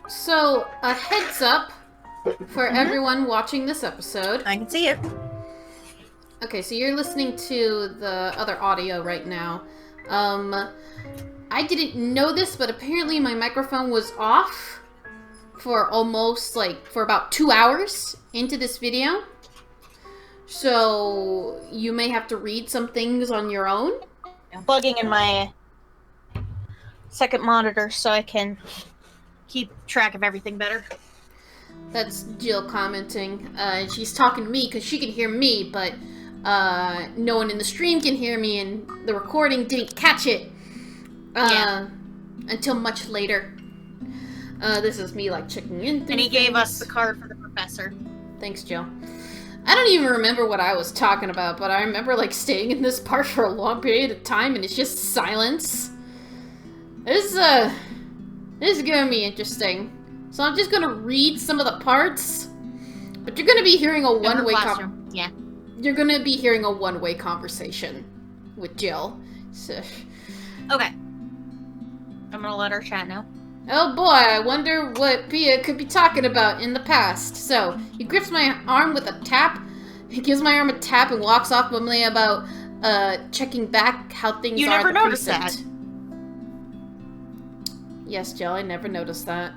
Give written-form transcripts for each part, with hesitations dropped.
So, a heads up for everyone watching this episode. I can see it. Okay, so you're listening to the other audio right now. I didn't know this, but apparently my microphone was off for for about 2 hours into this video. So, you may have to read some things on your own. I'm plugging in my second monitor so I can keep track of everything better. That's Jill commenting. She's talking to me because she can hear me, but no one in the stream can hear me, and the recording didn't catch it until much later. This is me checking in. And he gave us the card for the professor. Thanks, Jill. I don't even remember what I was talking about, but I remember staying in this part for a long period of time, and it's just silence. This is gonna be interesting. So I'm just gonna read some of the parts, but you're gonna be hearing a one-way You're gonna be hearing a one-way conversation with Jill. So... Okay. I'm gonna let her chat now. Oh boy, I wonder what Pia could be talking about in the past. So, he grips my arm with a tap. He gives my arm a tap and walks off mumbling about checking back how things you are never at the noticed precinct. that. Yes, Jill, I never noticed that.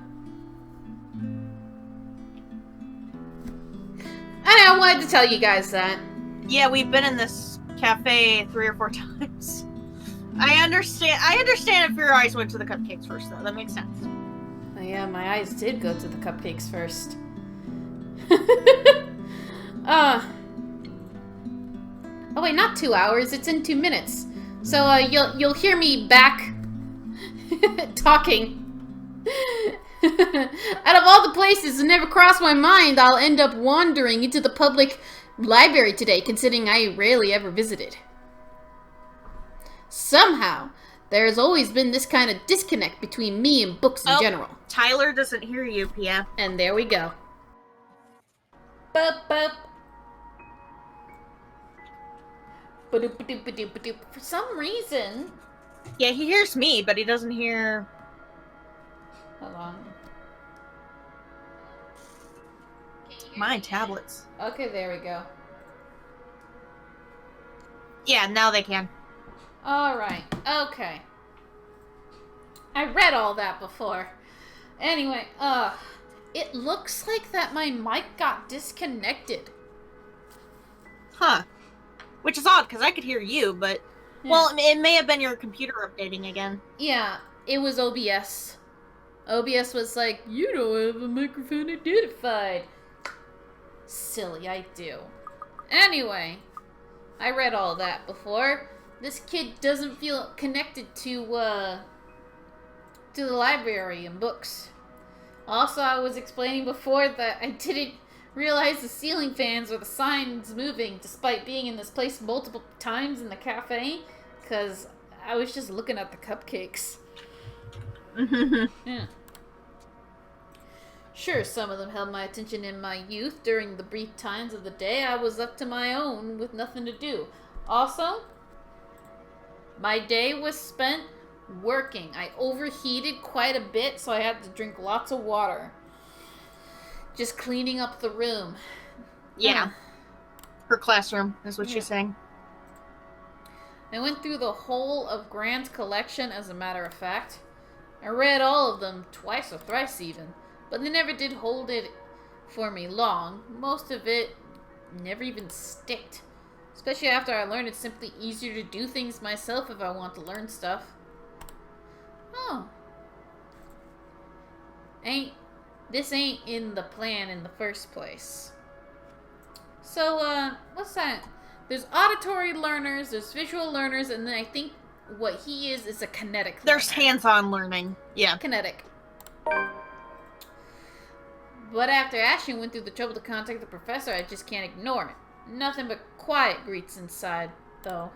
I wanted to tell you guys that. Yeah, we've been in this cafe 3 or 4 times. I understand if your eyes went to the cupcakes first, though. That makes sense. Oh yeah, my eyes did go to the cupcakes first. Oh wait, not 2 hours. It's in 2 minutes. So you'll hear me back talking. Out of all the places that never crossed my mind, I'll end up wandering into the public library today, considering I rarely ever visited. Somehow, there's always been this kind of disconnect between me and books in general. Tyler doesn't hear you, Pia. And there we go. Bup, bup. Ba-doop-ba-doop-ba-doop-ba-doop. For some reason... Yeah, he hears me, but he doesn't hear... Hold on. My tablets. Okay, there we go. Yeah, now they can. Alright, okay. I read all that before. Anyway, it looks like that my mic got disconnected. Huh. Which is odd, because I could hear you, but... Yeah. Well, it may have been your computer updating again. Yeah, it was OBS. OBS was like, you don't have a microphone identified. Silly, I do. Anyway, I read all that before. This kid doesn't feel connected to the library and books. Also, I was explaining before that I didn't realize the ceiling fans or the signs moving despite being in this place multiple times in the cafe, because I was just looking at the cupcakes. Yeah. Sure, some of them held my attention in my youth during the brief times of the day I was left to my own with nothing to do. Also, my day was spent working. I overheated quite a bit, so I had to drink lots of water. Just cleaning up the room. Yeah. Her classroom is what she's saying. I went through the whole of Grant's collection, as a matter of fact. I read all of them, twice or thrice even, but they never did hold it for me long. Most of it never even sticked. Especially after I learned it's simply easier to do things myself if I want to learn stuff. Oh. This ain't in the plan in the first place. So, what's that? There's auditory learners, there's visual learners, and then I think what he is a kinetic learner. There's hands-on learning. Yeah. Kinetic. But after Ashton went through the trouble to contact the professor, I just can't ignore it. Nothing but quiet greets inside, though.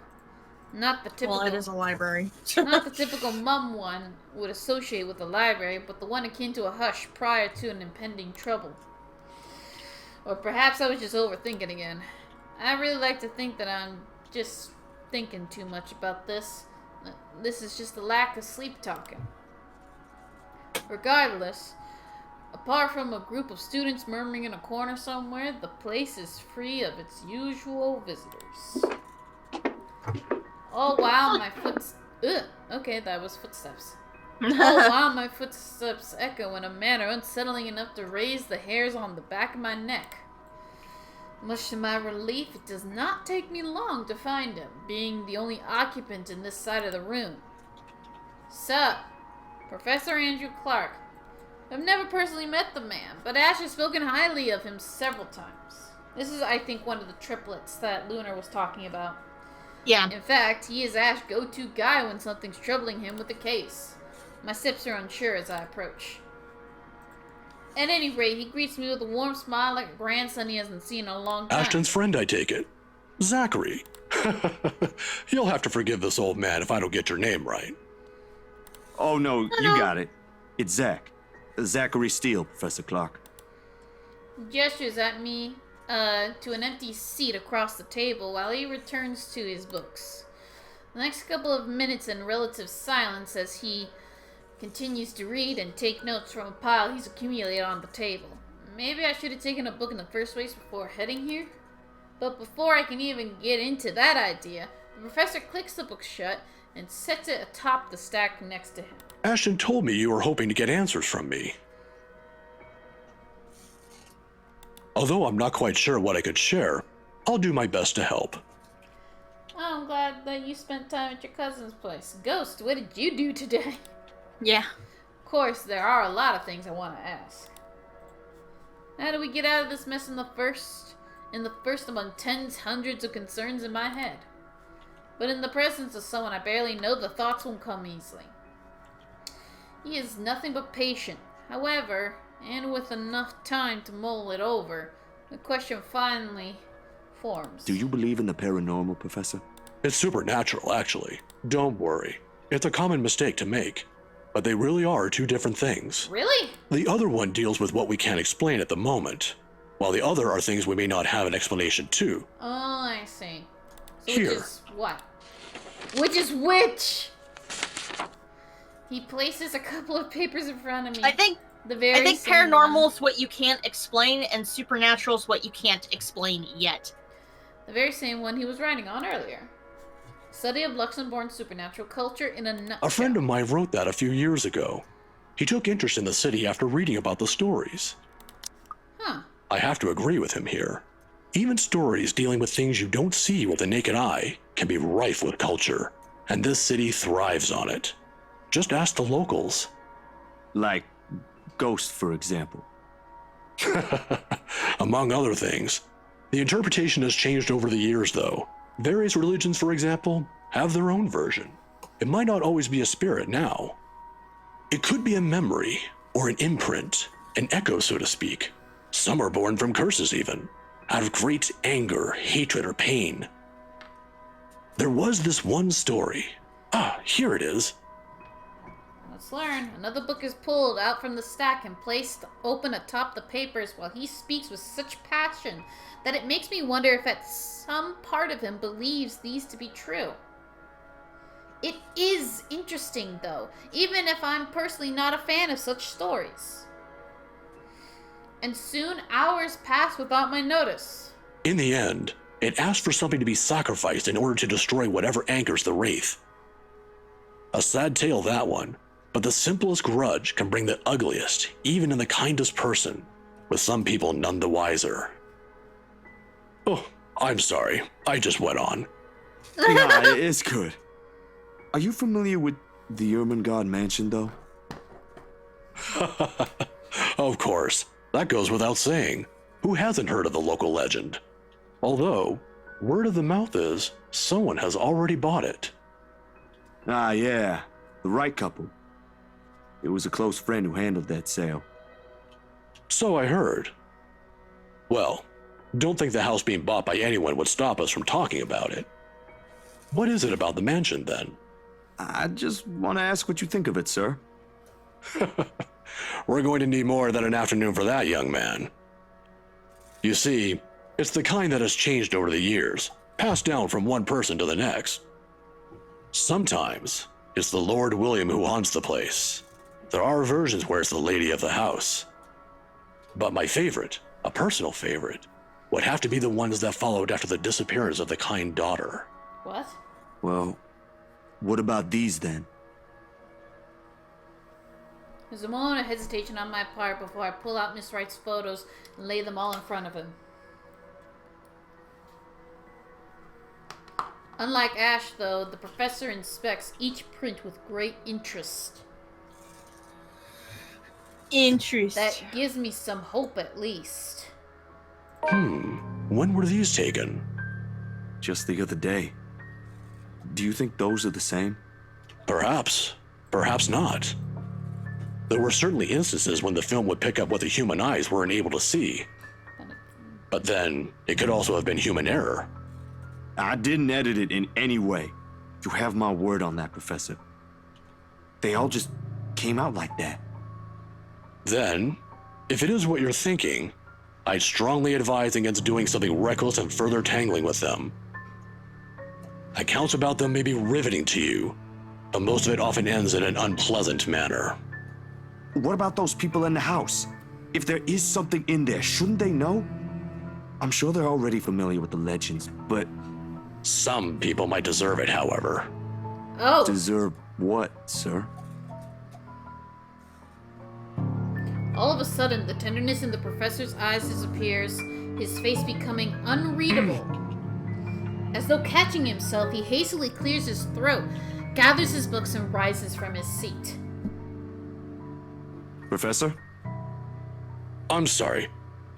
Not the typical... Well, it is a library. Not the typical mum one would associate with the library, but the one akin to a hush prior to an impending trouble. Or perhaps I was just overthinking again. I really like to think that I'm just thinking too much about this. This is just a lack of sleep talking. Regardless, apart from a group of students murmuring in a corner somewhere, the place is free of its usual visitors. Oh wow, my footsteps. Okay, that was footsteps. Oh wow, my footsteps echo in a manner unsettling enough to raise the hairs on the back of my neck. Much to my relief, it does not take me long to find him, being the only occupant in this side of the room. Sup, Professor Andrew Clark. I've never personally met the man, but Ash has spoken highly of him several times. This is, I think, one of the triplets that Lunar was talking about. Yeah. In fact, he is Ash's go-to guy when something's troubling him with a case. My sips are unsure as I approach. At any rate, he greets me with a warm smile like a grandson he hasn't seen in a long time. Ashton's friend, I take it. Zachary. You'll have to forgive this old man if I don't get your name right. Oh, no, you got it. It's Zach. Zachary Steele, Professor Clark. He gestures at me to an empty seat across the table while he returns to his books. The next couple of minutes in relative silence as he continues to read and take notes from a pile he's accumulated on the table. Maybe I should have taken a book in the first place before heading here? But before I can even get into that idea, the professor clicks the book shut and sets it atop the stack next to him. Ashton told me you were hoping to get answers from me. Although I'm not quite sure what I could share, I'll do my best to help. Oh, I'm glad that you spent time at your cousin's place. Ghost, what did you do today? Yeah. Of course, there are a lot of things I want to ask. How do we get out of this mess in the first among tens, hundreds of concerns in my head? But in the presence of someone I barely know, the thoughts won't come easily. He is nothing but patient. However, and with enough time to mull it over, the question finally forms. Do you believe in the paranormal, Professor? It's supernatural, actually. Don't worry. It's a common mistake to make. But they really are two different things. Really? The other one deals with what we can't explain at the moment, while the other are things we may not have an explanation to. Oh, I see. So Here. which is what? Which is which? He places a couple of papers in front of me. I think same paranormal one. is what you can't explain, and supernatural is what you can't explain yet. The very same one he was writing on earlier. Study of Luxembourg supernatural culture in a nutshell. A friend of mine wrote that a few years ago. He took interest in the city after reading about the stories. Huh. I have to agree with him here. Even stories dealing with things you don't see with the naked eye can be rife with culture, and this city thrives on it. Just ask the locals. Like ghosts, for example. Among other things. The interpretation has changed over the years, though. Various religions, for example, have their own version. It might not always be a spirit now. It could be a memory, or an imprint, an echo, so to speak. Some are born from curses, even, out of great anger, hatred, or pain. There was this one story. Here it is. Let's learn. Another book is pulled out from the stack and placed open atop the papers while he speaks with such passion that it makes me wonder if at some part of him believes these to be true. It is interesting, though, even if I'm personally not a fan of such stories. And soon hours pass without my notice. In the end, it asked for something to be sacrificed in order to destroy whatever anchors the wraith. A sad tale, that one, but the simplest grudge can bring the ugliest, even in the kindest person, with some people none the wiser. Oh, I'm sorry. I just went on. Nah, it's good. Are you familiar with the Ermengarde Mansion, though? Of course. That goes without saying. Who hasn't heard of the local legend? Although, word of the mouth is, someone has already bought it. Ah, yeah. The right couple. It was a close friend who handled that sale. So I heard. Well, don't think the house being bought by anyone would stop us from talking about it. What is it about the mansion, then? I just want to ask what you think of it, sir. We're going to need more than an afternoon for that, young man. You see, it's the kind that has changed over the years, passed down from one person to the next. Sometimes, it's the Lord William who haunts the place. There are versions where it's the lady of the house. But my favorite, a personal favorite, would have to be the ones that followed after the disappearance of the kind daughter. What? Well, what about these then? There's a moment of hesitation on my part before I pull out Miss Wright's photos and lay them all in front of him. Unlike Ash, though, the professor inspects each print with great interest. Interest. That gives me some hope, at least. When were these taken? Just the other day. Do you think those are the same? Perhaps. Perhaps not. There were certainly instances when the film would pick up what the human eyes weren't able to see. But then, it could also have been human error. I didn't edit it in any way. You have my word on that, Professor. They all just came out like that. Then, if it is what you're thinking, I'd strongly advise against doing something reckless and further tangling with them. Accounts about them may be riveting to you, but most of it often ends in an unpleasant manner. What about those people in the house? If there is something in there, shouldn't they know? I'm sure they're already familiar with the legends, but... Some people might deserve it, however. Oh! Deserve what, sir? All of a sudden, the tenderness in the professor's eyes disappears, his face becoming unreadable. As though catching himself, he hastily clears his throat, gathers his books, and rises from his seat. Professor? I'm sorry.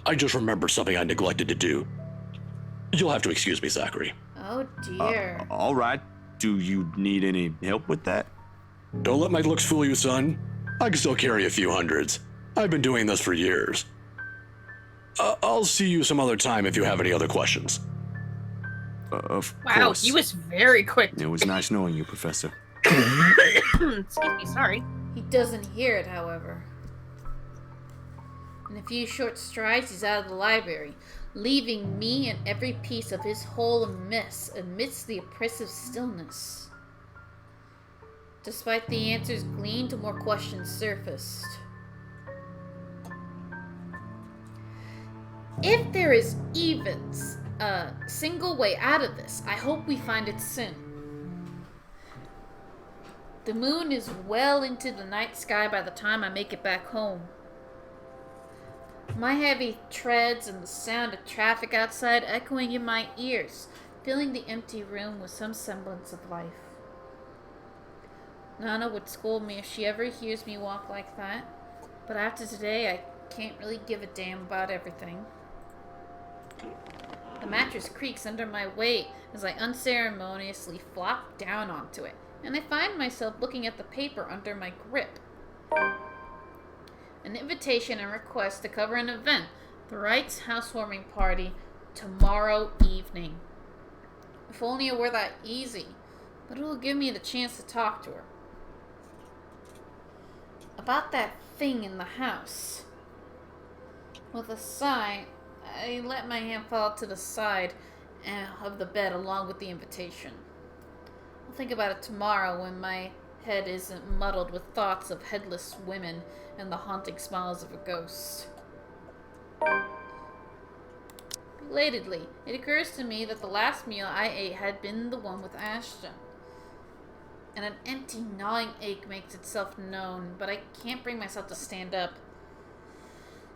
I just remembered something I neglected to do. You'll have to excuse me, Zachary. Oh dear. All right. Do you need any help with that? Don't let my looks fool you, son. I can still carry a few hundreds. I've been doing this for years. I'll see you some other time if you have any other questions. Of Wow, course. he was very quick. It was nice knowing you, Professor. Excuse me, sorry. He doesn't hear it, however. In a few short strides, he's out of the library, leaving me and every piece of his whole amiss amidst the oppressive stillness. Despite the answers gleaned, more questions surfaced. If there is even a single way out of this, I hope we find it soon. The moon is well into the night sky by the time I make it back home. My heavy treads and the sound of traffic outside echoing in my ears, filling the empty room with some semblance of life. Nana would scold me if she ever hears me walk like that, but after today I can't really give a damn about everything. The mattress creaks under my weight as I unceremoniously flop down onto it, and I find myself looking at the paper under my grip. An invitation and request to cover an event, the Wrights' housewarming party, tomorrow evening. If only it were that easy, but it will give me the chance to talk to her. About that thing in the house. With a sigh, I let my hand fall to the side of the bed along with the invitation. I'll think about it tomorrow when my head isn't muddled with thoughts of headless women and the haunting smiles of a ghost. Belatedly, it occurs to me that the last meal I ate had been the one with Ashton. And an empty, gnawing ache makes itself known, but I can't bring myself to stand up.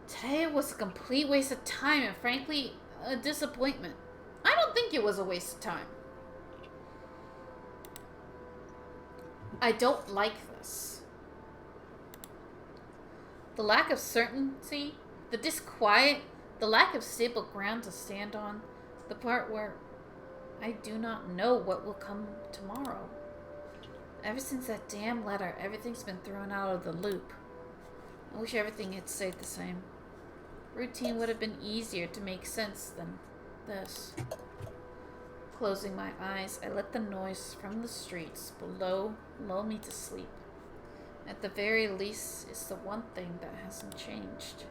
Today was a complete waste of time and, frankly, a disappointment. I don't think it was a waste of time. I don't like this. The lack of certainty, the disquiet, the lack of stable ground to stand on, the part where I do not know what will come tomorrow. Ever since that damn letter, everything's been thrown out of the loop. I wish everything had stayed the same. Routine would have been easier to make sense than this. Closing my eyes, I let the noise from the streets below lull me to sleep. At the very least, it's the one thing that hasn't changed.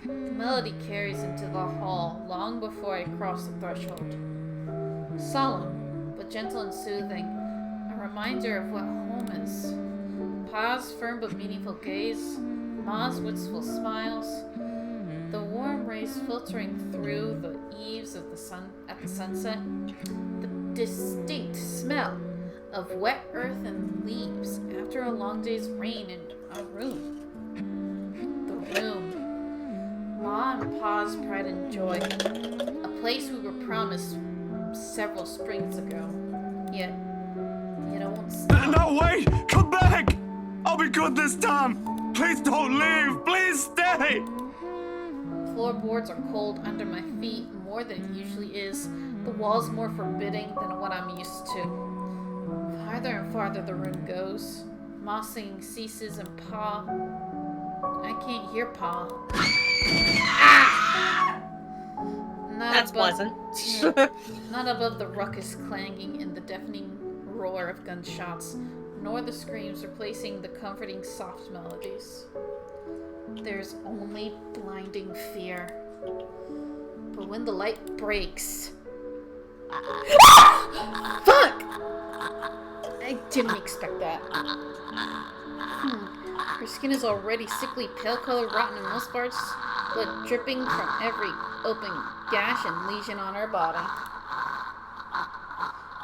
The melody carries into the hall long before I cross the threshold. Solemn, but gentle and soothing. A reminder of what home is. Pa's firm but meaningful gaze. Ma's wistful smiles. The warm rays filtering through the eaves of the sun at the sunset. The distinct smell of wet earth and leaves after a long day's rain in a room. The room. Ma and Pa's pride and joy. A place we were promised several springs ago. Yet I won't stop. No, wait! Come back! I'll be good this time! Please don't leave! Please stay! Floorboards are cold under my feet more than it usually is. The walls more forbidding than what I'm used to. Farther and farther the room goes. Ma singing ceases and Pa. I can't hear Pa. That's pleasant. Not above the ruckus clanging and the deafening roar of gunshots, nor the screams replacing the comforting soft melodies. There's only blinding fear. But when the light breaks... Fuck! I didn't expect that. Her skin is already sickly pale color, rotten in most parts, blood dripping from every open gash and lesion on her body.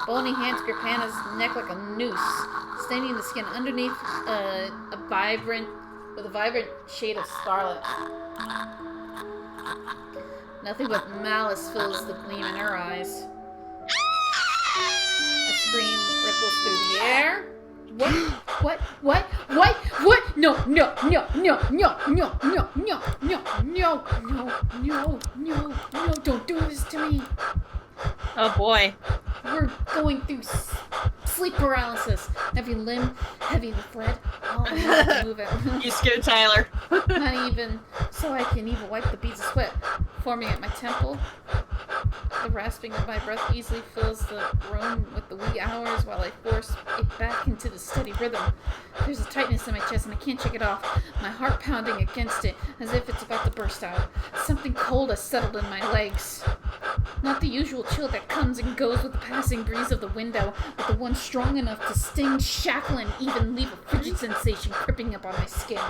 Bony hands grip Hannah's neck like a noose, staining the skin underneath with a vibrant shade of scarlet. Nothing but malice fills the gleam in her eyes. A scream ripples through the air. What? No, don't do this to me. Oh boy. We're going through sleep paralysis. Every limb heavy with lead. All I have to move it. You scared Tyler. Not even so I can even wipe the beads of sweat forming at my temple. The rasping of my breath easily fills the room with the wee hours while I force it back into the steady rhythm. There's a tightness in my chest and I can't shake it off. My heart pounding against it as if it's about to burst out. Something cold has settled in my legs. Not the usual chill that comes and goes with the passing breeze of the window, but the one strong enough to sting, shackle, and even leave a frigid sensation creeping up on my skin.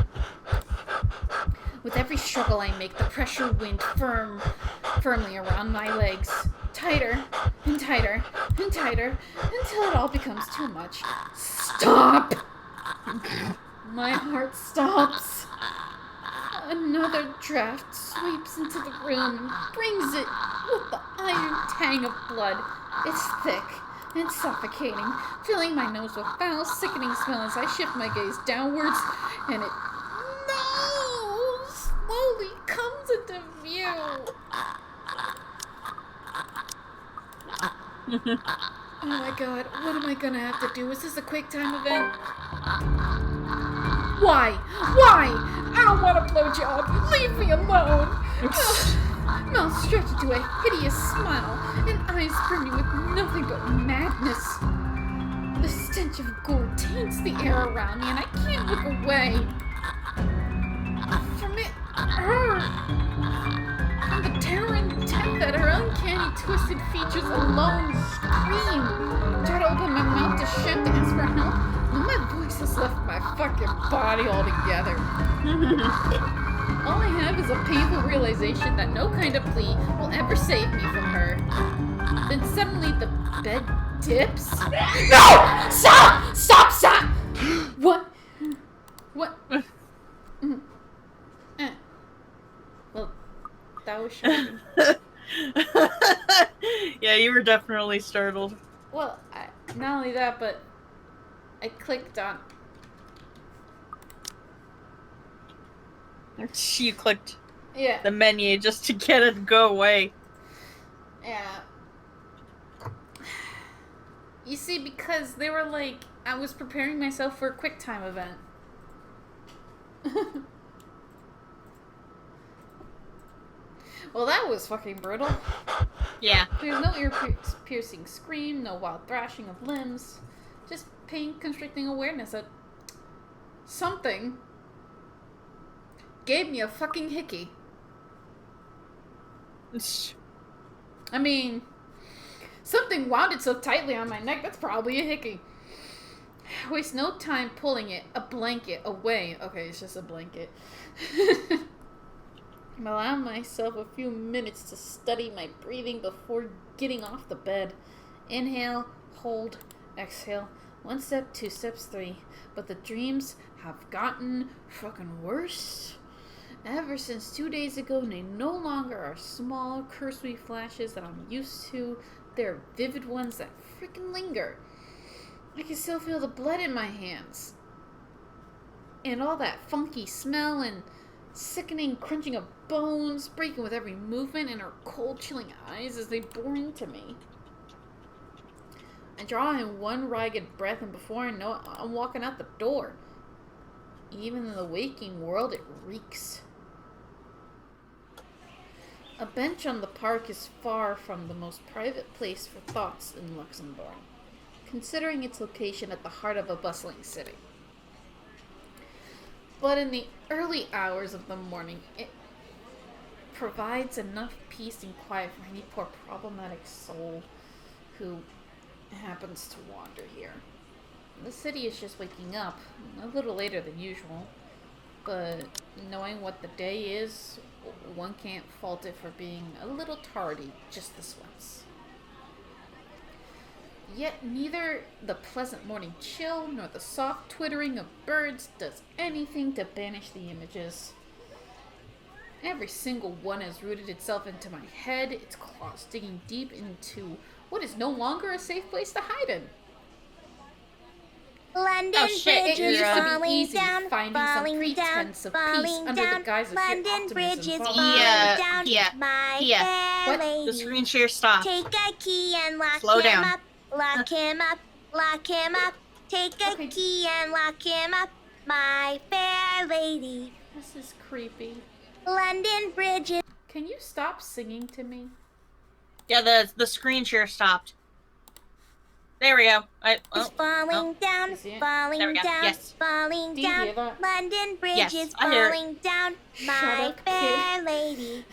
With every struggle I make, the pressure wind firmly around my legs. Tighter and tighter and tighter until it all becomes too much. Stop! My heart stops. Another draft sweeps into the room and brings it with the iron tang of blood. It's thick and suffocating, filling my nose with foul, sickening smell as I shift my gaze downwards, and it slowly comes into view. Oh my god, what am I gonna have to do? Is this a quick time event? Why? I don't want a blowjob. Leave me alone. Mouth stretched into a hideous smile, and eyes brimming with nothing but madness. The stench of gore taints the air around me, and I can't look away. From it, her. From the terror and intent that her uncanny twisted features alone scream. Try to open my mouth to shout to ask for help, but my voice has left my fucking body altogether. All I have is a painful realization that no kind of plea will ever save me from her. Then suddenly the bed dips. No! Stop! Stop! What? Well, that was shocking. Yeah, you were definitely startled. Well, not only that, but I clicked on... You clicked Yeah. the menu just to get it to go away. Yeah. You see, because they were like, I was preparing myself for a quick time event. Well, that was fucking brutal. Yeah. There's no ear-piercing scream, no wild thrashing of limbs. Just pain-constricting awareness that something gave me a fucking hickey. I mean, Something wound it so tightly on my neck. That's probably a hickey. Waste no time pulling a blanket away. Okay, it's just a blanket. Allow myself a few minutes to study my breathing before getting off the bed. Inhale, hold, exhale. 1 step, 2 steps, 3. But the dreams have gotten fucking worse. Ever since 2 days ago, they no longer are small, cursory flashes that I'm used to. They're vivid ones that freaking linger. I can still feel the blood in my hands. And all that funky smell and sickening crunching of bones, breaking with every movement, and her cold, chilling eyes as they bore into me. I draw in one ragged breath, and before I know it, I'm walking out the door. Even in the waking world, it reeks. A bench on the park is far from the most private place for thoughts in Luxembourg, considering its location at the heart of a bustling city. But in the early hours of the morning, it provides enough peace and quiet for any poor problematic soul who happens to wander here. The city is just waking up, a little later than usual, but knowing what the day is, one can't fault it for being a little tardy just this once. Yet neither the pleasant morning chill nor the soft twittering of birds does anything to banish the images. Every single one has rooted itself into my head, its claws digging deep into what is no longer a safe place to hide in. London It Bridge used is to be falling easy down, finding some falling pretense down, of peace falling under down. the guise of sheer London Bridge is optimism. falling down, Yeah. my fair What? lady. The screen share stopped. Take a key and lock Slow him down. up, lock him up, lock him up. Take a Okay. key and lock him up, my fair lady. This is creepy. London Bridge is Can you stop singing to me? Yeah, the screen share stopped. There we go. falling down, You see it? falling There we go. down, Yes. falling Do you down. hear that? London Bridge Yes, is I hear it. falling down, Shut my up, kid. fair lady.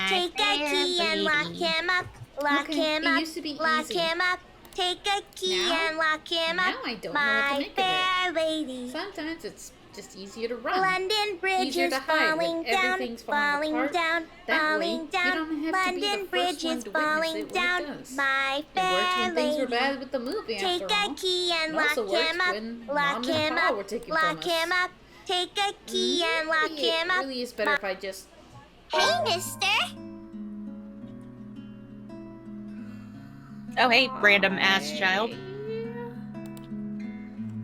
Take a key and lock him up, lock Okay, him it up, used to be lock easy. him up. Take a key Now? and lock him Now up, I don't know what to my make of it. fair lady. Sometimes it's just easier to run. London Bridge Easier is to hide when falling down, everything's falling falling apart. down, That way, falling you down. don't have to be the London first Bridge one is to witness falling it when it down, does. my It worked fair when things were lady. bad with the movie, Take after a all. key and It lock also worked him up, when lock Mom and him Pa up, were taken lock from him us. up. Take a key and lock Maybe him it up. really is better if I just... Hey, mister. Oh, hey, random ass child.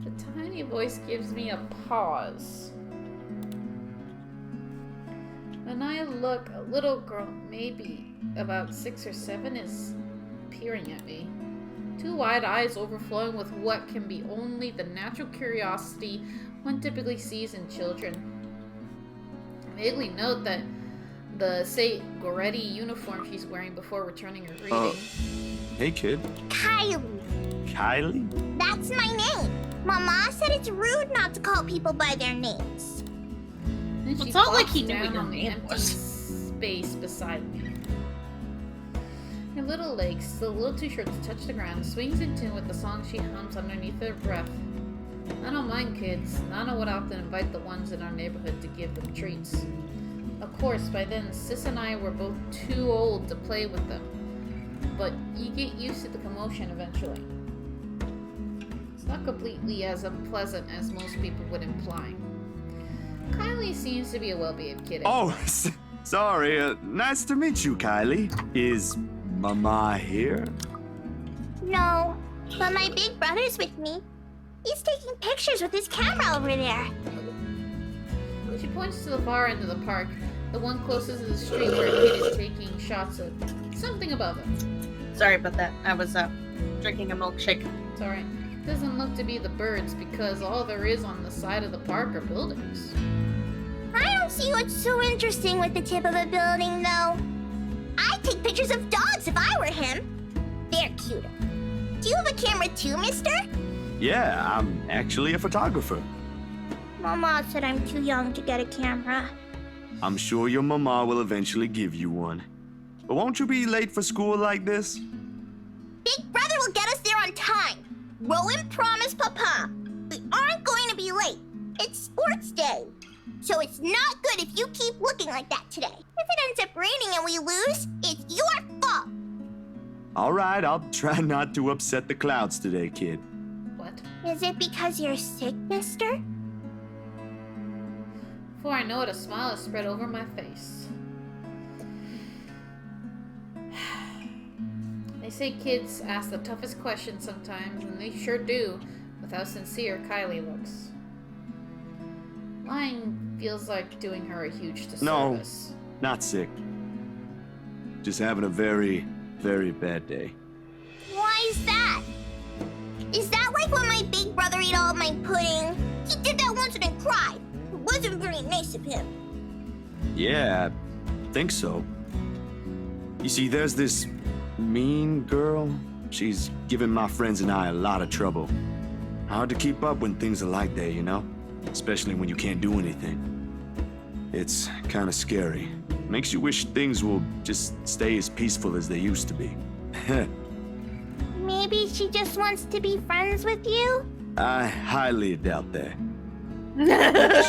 The tiny voice gives me a pause. When I look, a little girl, maybe about 6 or 7, is peering at me. 2 wide eyes overflowing with what can be only the natural curiosity one typically sees in children. I vaguely note that the, say, Goretti uniform she's wearing before returning her greeting. Hey, kid. Kylie. Kylie? That's my name. Mama said it's rude not to call people by their names. Then Well, she it's not like plops he knew down what your on the name empty was. space beside me. Her little legs, still a little too short to touch the ground, swings in tune with the song she hums underneath her breath. I don't mind kids, and I would often invite the ones in our neighborhood to give them treats. Of course, by then, Sis and I were both too old to play with them, but you get used to the commotion eventually. It's not completely as unpleasant as most people would imply. Kylie seems to be a well-behaved kid. Oh, sorry. Nice to meet you, Kylie. Is Mama here? No, but my big brother's with me. He's taking pictures with his camera over there. She points to the far end of the park, the one closest to the street where a kid is taking shots of something above him. Sorry about that. I was drinking a milkshake. It's alright. Doesn't look to be the birds because all there is on the side of the park are buildings. I don't see what's so interesting with the tip of a building, though. I'd take pictures of dogs if I were him. They're cuter. Do you have a camera too, mister? Yeah, I'm actually a photographer. Mama said I'm too young to get a camera. I'm sure your mama will eventually give you one. But won't you be late for school like this? Big Brother will get us there on time. Rowan promised Papa. We aren't going to be late. It's sports day. So it's not good if you keep looking like that today. If it ends up raining and we lose, it's your fault. All right, I'll try not to upset the clouds today, kid. What? Is it because you're sick, mister? Before I know it, a smile is spread over my face. They say kids ask the toughest questions sometimes, and they sure do, with how sincere Kylie looks. Lying feels like doing her a huge disservice. No, not sick. Just having a very, very bad day. Why is that? Is that like when my big brother ate all of my pudding? He did that once and then cried. It wasn't very nice of him. Yeah, I think so. You see, there's this mean girl. She's given my friends and I a lot of trouble. Hard to keep up when things are like that, you know? Especially when you can't do anything. It's kind of scary. Makes you wish things will just stay as peaceful as they used to be. Maybe she just wants to be friends with you? I highly doubt that.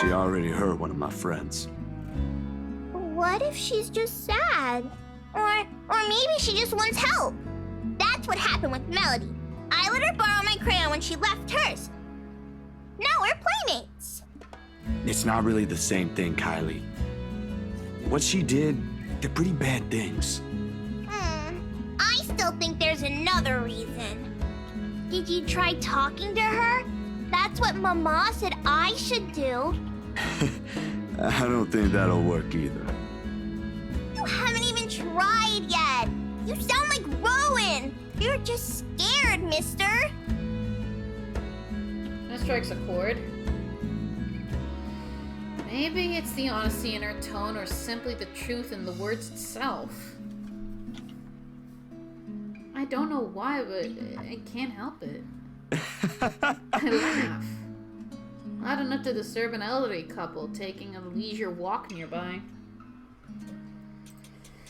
She already hurt one of my friends. What if she's just sad? Or maybe she just wants help. That's what happened with Melody. I let her borrow my crayon when she left hers. Now we're playmates. It's not really the same thing, Kylie. What she did, they're pretty bad things. I still think there's another reason. Did you try talking to her? That's what Mama said I should do. I don't think that'll work either. You haven't even tried yet. You sound like Rowan. You're just scared, mister. That strikes a chord. Maybe it's the honesty in her tone, or simply the truth in the words itself. I don't know why, but I can't help it. I laugh. Loud enough to disturb an elderly couple taking a leisure walk nearby.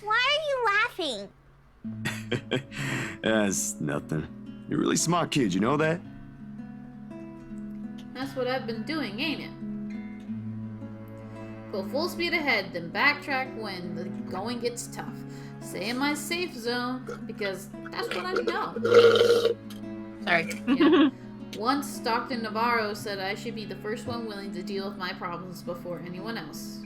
Why are you laughing? That's nothing. You're a really smart kid, you know that? That's what I've been doing, ain't it? Go full speed ahead, then backtrack when the going gets tough. Stay in my safe zone, because that's what I know. Sorry. Yeah. Once Stockton Navarro said I should be the first one willing to deal with my problems before anyone else.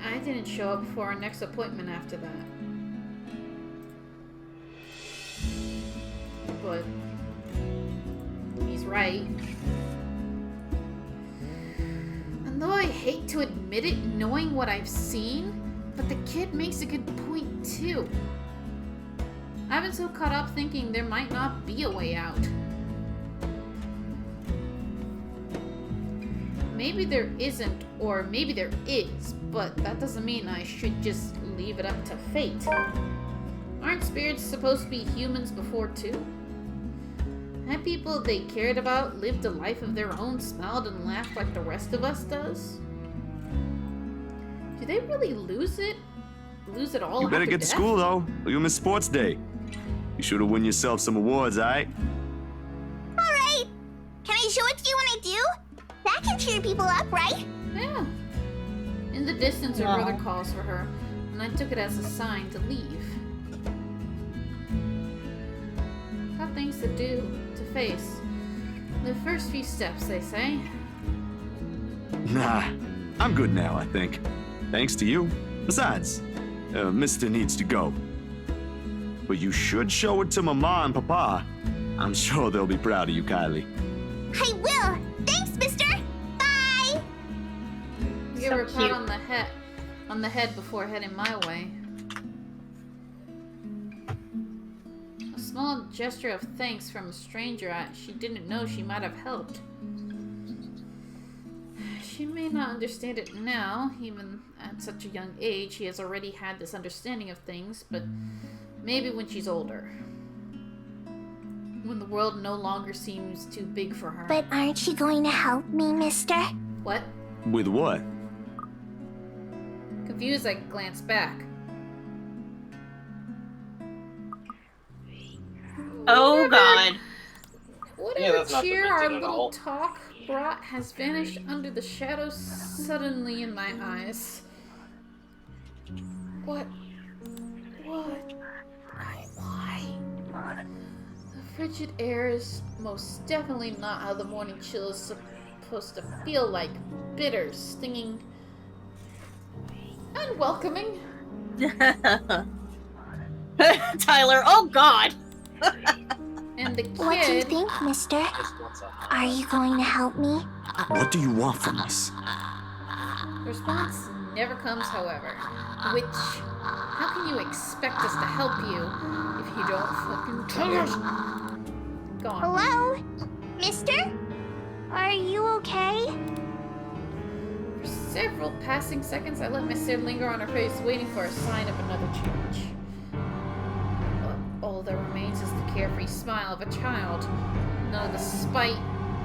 I didn't show up for our next appointment after that. But he's right. And though I hate to admit it, knowing what I've seen, but the kid makes a good point too. I've been so caught up thinking there might not be a way out. Maybe there isn't, or maybe there is, but that doesn't mean I should just leave it up to fate. Aren't spirits supposed to be humans before too? Had people they cared about lived a life of their own, smiled and laughed like the rest of us does? Do they really lose it? Lose it all? You better after get to death? school, though, or you'll miss sports day. You should have won yourself some awards, alright? Alright. Can I show it to you when I do? That can cheer people up, right? Yeah. In the distance, her Wow. brother calls for her, and I took it as a sign to leave. Got things to do, to face. The first few steps, they say. Nah, I'm good now, I think. Thanks to you. Besides, Mister needs to go. But you should show it to Mama and Papa. I'm sure they'll be proud of you, Kylie. I will. Thanks, mister. Bye. Give So her a pat cute. on the head before heading my way. A small gesture of thanks from a stranger she didn't know she might have helped. She may not understand it now, even at such a young age. She has already had this understanding of things, but maybe when she's older. When the world no longer seems too big for her. But aren't you going to help me, mister? What? With what? Confused, I glanced back. Oh god. Whatever that's not cheer our demented at little all. talk brought has vanished under the shadows suddenly in my eyes. What? Why? The frigid air is most definitely not how the morning chill is supposed to feel like. Bitter, stinging, unwelcoming. Tyler, oh god. And the kid... What do you think, mister? Just wants a Are you going to help me? What do you want from us? The response never comes, however. Which, how can you expect us to help you if you don't fucking tell us? Gone. Hello? Mister? Are you okay? For several passing seconds, I let my stare linger on her face, waiting for a sign of another change. But all that remains is the carefree smile of a child. None of the spite,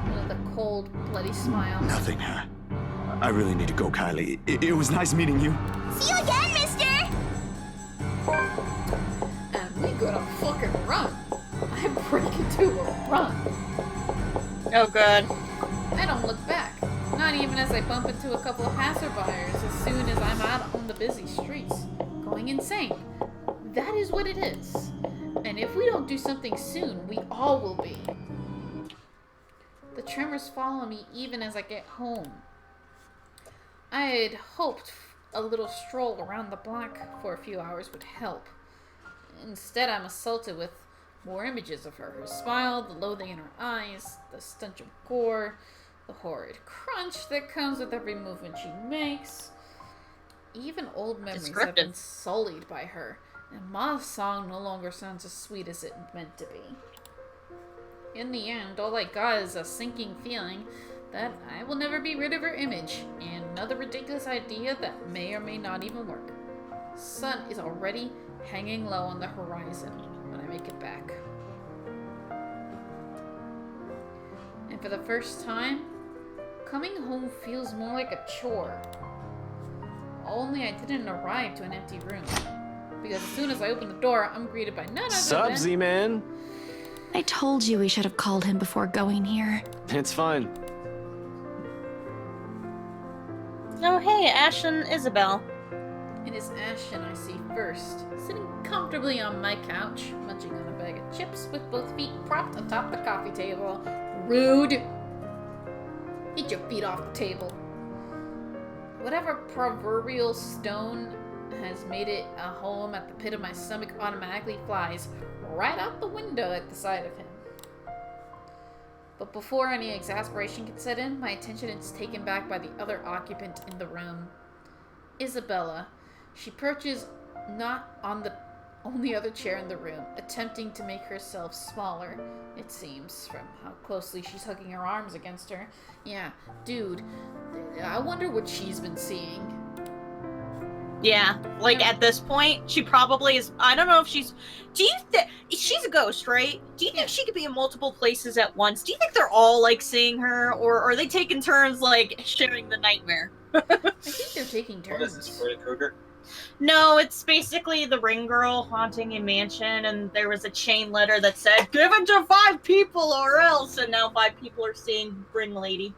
none of the cold, bloody smile. Nothing, huh? I really need to go, Kylie. It was nice meeting you. See you again, mister! And we gonna fucking run. I break into a run. Oh god. I don't look back. Not even as I bump into a couple of passerbyers as soon as I'm out on the busy streets. Going insane. That is what it is. And if we don't do something soon, we all will be. The tremors follow me even as I get home. I had hoped a little stroll around the block for a few hours would help. Instead, I'm assaulted with more images of her. Her smile, the loathing in her eyes, the stench of gore, the horrid crunch that comes with every movement she makes. Even old memories have been sullied by her, and Ma's song no longer sounds as sweet as it meant to be. In the end, all I got is a sinking feeling that I will never be rid of her image, and another ridiculous idea that may or may not even work. Sun is already hanging low on the horizon when I make it back. And for the first time, coming home feels more like a chore. Only I didn't arrive to an empty room. Because as soon as I open the door, I'm greeted by none other Sup, than... Z-Man? I told you we should have called him before going here. It's fine. Oh hey, Ash and Isabel. It is Ashton I see first, sitting comfortably on my couch, munching on a bag of chips with both feet propped atop the coffee table. Rude! Get your feet off the table. Whatever proverbial stone has made it a home at the pit of my stomach automatically flies right out the window at the sight of him. But before any exasperation can set in, my attention is taken back by the other occupant in the room. Isabella. She perches not on the only other chair in the room, attempting to make herself smaller, it seems, from how closely she's hugging her arms against her. Yeah, dude, I wonder what she's been seeing. Yeah, like at this point, she probably is. I don't know if she's. Do you think she's a ghost, right? Do you think she could be in multiple places at once? Do you think they're all like seeing her, or are they taking turns like sharing the nightmare? I think they're taking turns. What is this, Freddy Krueger? No, it's basically the ring girl haunting a mansion, and there was a chain letter that said, "Give it to 5 people or else," and now 5 people are seeing Ring Lady.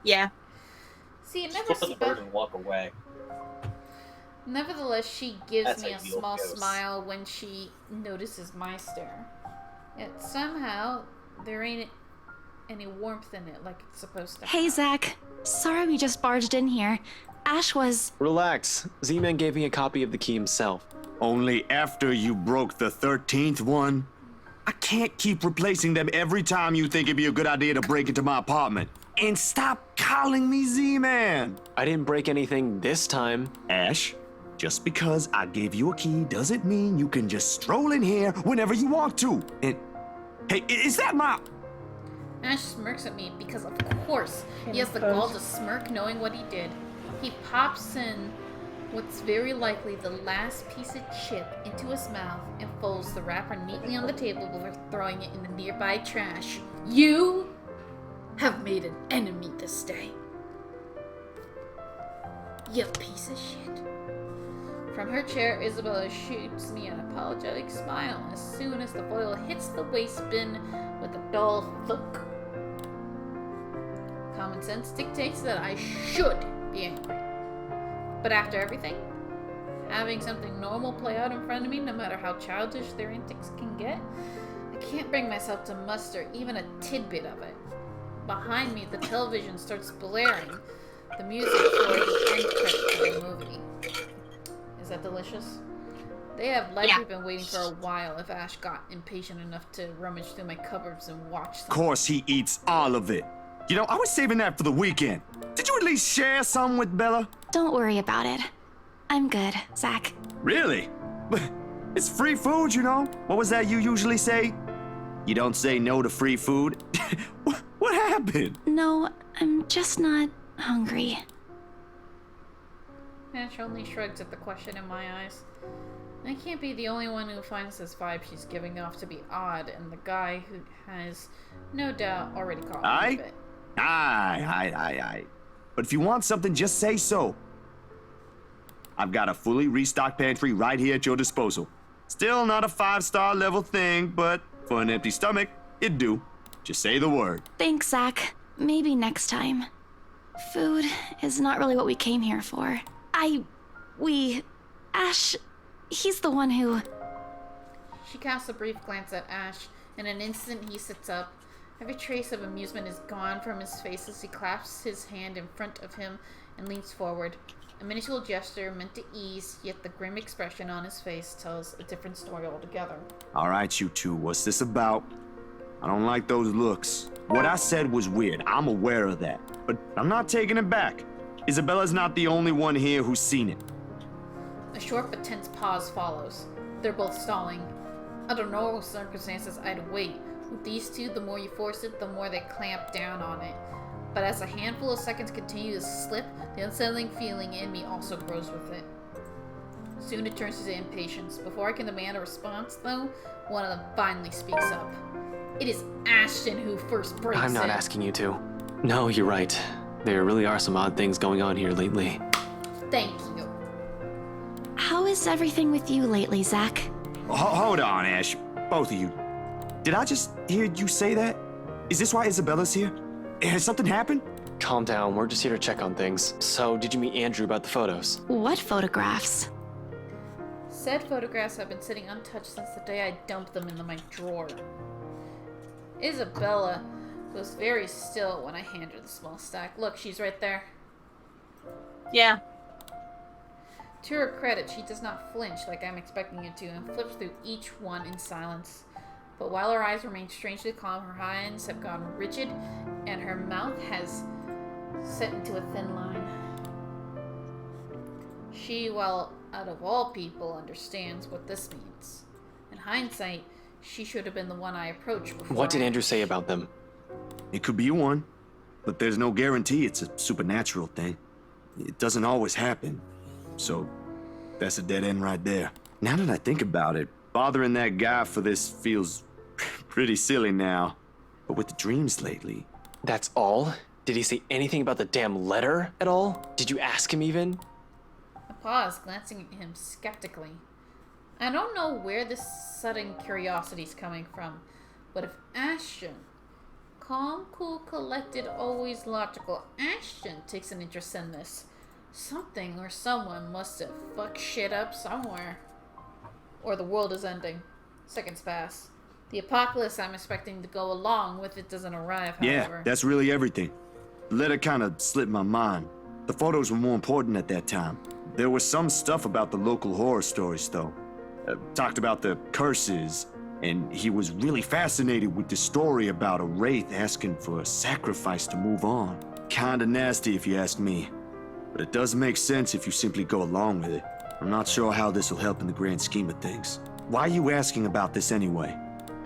Yeah. See, it Just never flip the bird and walk away. Nevertheless, she gives That's me a ideal small ghost. smile when she notices my stare. Yet somehow, there ain't any warmth in it like it's supposed to have. Hey, Zach. Sorry we just barged in here. Ash was... Relax. Z-Man gave me a copy of the key himself. Only after you broke the 13th one? I can't keep replacing them every time you think it'd be a good idea to break into my apartment. And stop calling me Z-Man! I didn't break anything this time. Ash, just because I gave you a key doesn't mean you can just stroll in here whenever you want to. And, hey, is that my... Ash smirks at me because, of course, he has the gall to smirk knowing what he did. He pops in what's very likely the last piece of chip into his mouth and folds the wrapper neatly on the table before throwing it in the nearby trash. You have made an enemy this day. You piece of shit. From her chair, Isabella shoots me an apologetic smile as soon as the foil hits the waste bin with a dull thunk. Common sense dictates that I should be angry. But after everything, having something normal play out in front of me, no matter how childish their antics can get, I can't bring myself to muster even a tidbit of it. Behind me, the television starts blaring the music for the end credits of the movie. Is that delicious? They have likely been waiting for a while if Ash got impatient enough to rummage through my cupboards and watch them. Of course he eats all of it. You know, I was saving that for the weekend. Did you at least share some with Bella? Don't worry about it. I'm good, Zach. Really? It's free food, you know? What was that you usually say? You don't say no to free food? What happened? No, I'm just not hungry. Ash only shrugs at the question in my eyes. I can't be the only one who finds this vibe she's giving off to be odd, and the guy who has, no doubt, already caught on to it. Aye. But if you want something, just say so. I've got a fully restocked pantry right here at your disposal. Still not a 5-star level thing, but for an empty stomach, it'd do. Just say the word. Thanks, Zach. Maybe next time. Food is not really what we came here for. Ash, he's the one who... She casts a brief glance at Ash. In an instant, he sits up. Every trace of amusement is gone from his face as he claps his hand in front of him and leans forward. A minuscule gesture meant to ease, yet the grim expression on his face tells a different story altogether. All right, you two, what's this about? I don't like those looks. What I said was weird, I'm aware of that. But I'm not taking it back. Isabella's not the only one here who's seen it. A short but tense pause follows. They're both stalling. Under normal circumstances, I'd wait. With these two, the more you force it, the more they clamp down on it. But as a handful of seconds continue to slip, the unsettling feeling in me also grows with it. Soon it turns to impatience. Before I can demand a response, though, one of them finally speaks up. It is Ashton who first breaks I'm not in. asking you to. No, you're right. There really are some odd things going on here lately. Thank you. How is everything with you lately, Zach? Hold on, Ash. Both of you. Did I just hear you say that? Is this why Isabella's here? Has something happened? Calm down, we're just here to check on things. So, did you meet Andrew about the photos? What photographs? Said photographs have been sitting untouched since the day I dumped them into my drawer. Isabella was very still when I handed her the small stack. Look, she's right there. Yeah. To her credit, she does not flinch like I'm expecting her to and flips through each one in silence. But while her eyes remain strangely calm, her hands have gone rigid and her mouth has set into a thin line. She, well, out of all people, understands what this means. In hindsight, she should have been the one I approached before. What did Andrew say about them? It could be one, but there's no guarantee it's a supernatural thing. It doesn't always happen. So, that's a dead end right there. Now that I think about it, bothering that guy for this feels pretty silly now. But with the dreams lately... That's all? Did he say anything about the damn letter at all? Did you ask him even? I paused, glancing at him skeptically. I don't know where this sudden curiosity's coming from, but if Ashton, calm, cool, collected, always logical, Ashton takes an interest in this, something or someone must have fucked shit up somewhere. Or the world is ending. Seconds pass. The apocalypse I'm expecting to go along with it doesn't arrive, however. Yeah, that's really everything. The letter kind of slipped my mind. The photos were more important at that time. There was some stuff about the local horror stories, though. Talked about the curses, and he was really fascinated with the story about a wraith asking for a sacrifice to move on. Kinda nasty if you ask me. But it does make sense if you simply go along with it. I'm not sure how this will help in the grand scheme of things. Why are you asking about this anyway?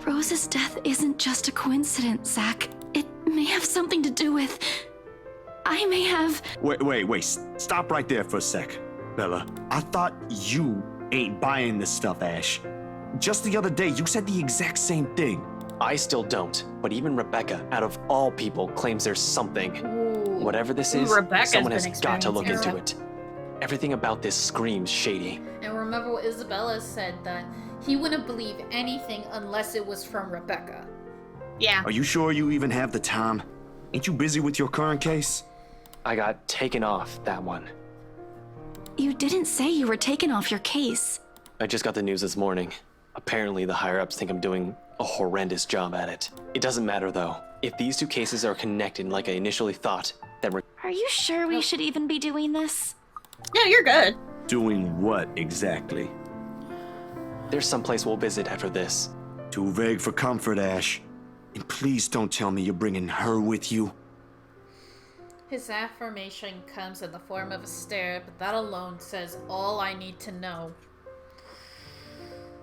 Rose's death isn't just a coincidence, Zach. It may have something to do with... I may have... Wait. Stop right there for a sec, Bella. I thought you ain't buying this stuff, Ash. Just the other day, you said the exact same thing. I still don't, but even Rebecca, out of all people, claims there's something. Ooh. Whatever this is, Rebecca's someone been has got to look into experiencing it. Everything about this screams shady. And remember what Isabella said, that he wouldn't believe anything unless it was from Rebecca. Yeah. Are you sure you even have the time? Ain't you busy with your current case? I got taken off that one. You didn't say you were taken off your case. I just got the news this morning. Apparently the higher-ups think I'm doing a horrendous job at it. It doesn't matter though. If these two cases are connected like I initially thought, then we're... Are you sure we should even be doing this? No, you're good. Doing what exactly? There's someplace we'll visit after this. Too vague for comfort, Ash. And please don't tell me you're bringing her with you. His affirmation comes in the form of a stare, but that alone says all I need to know.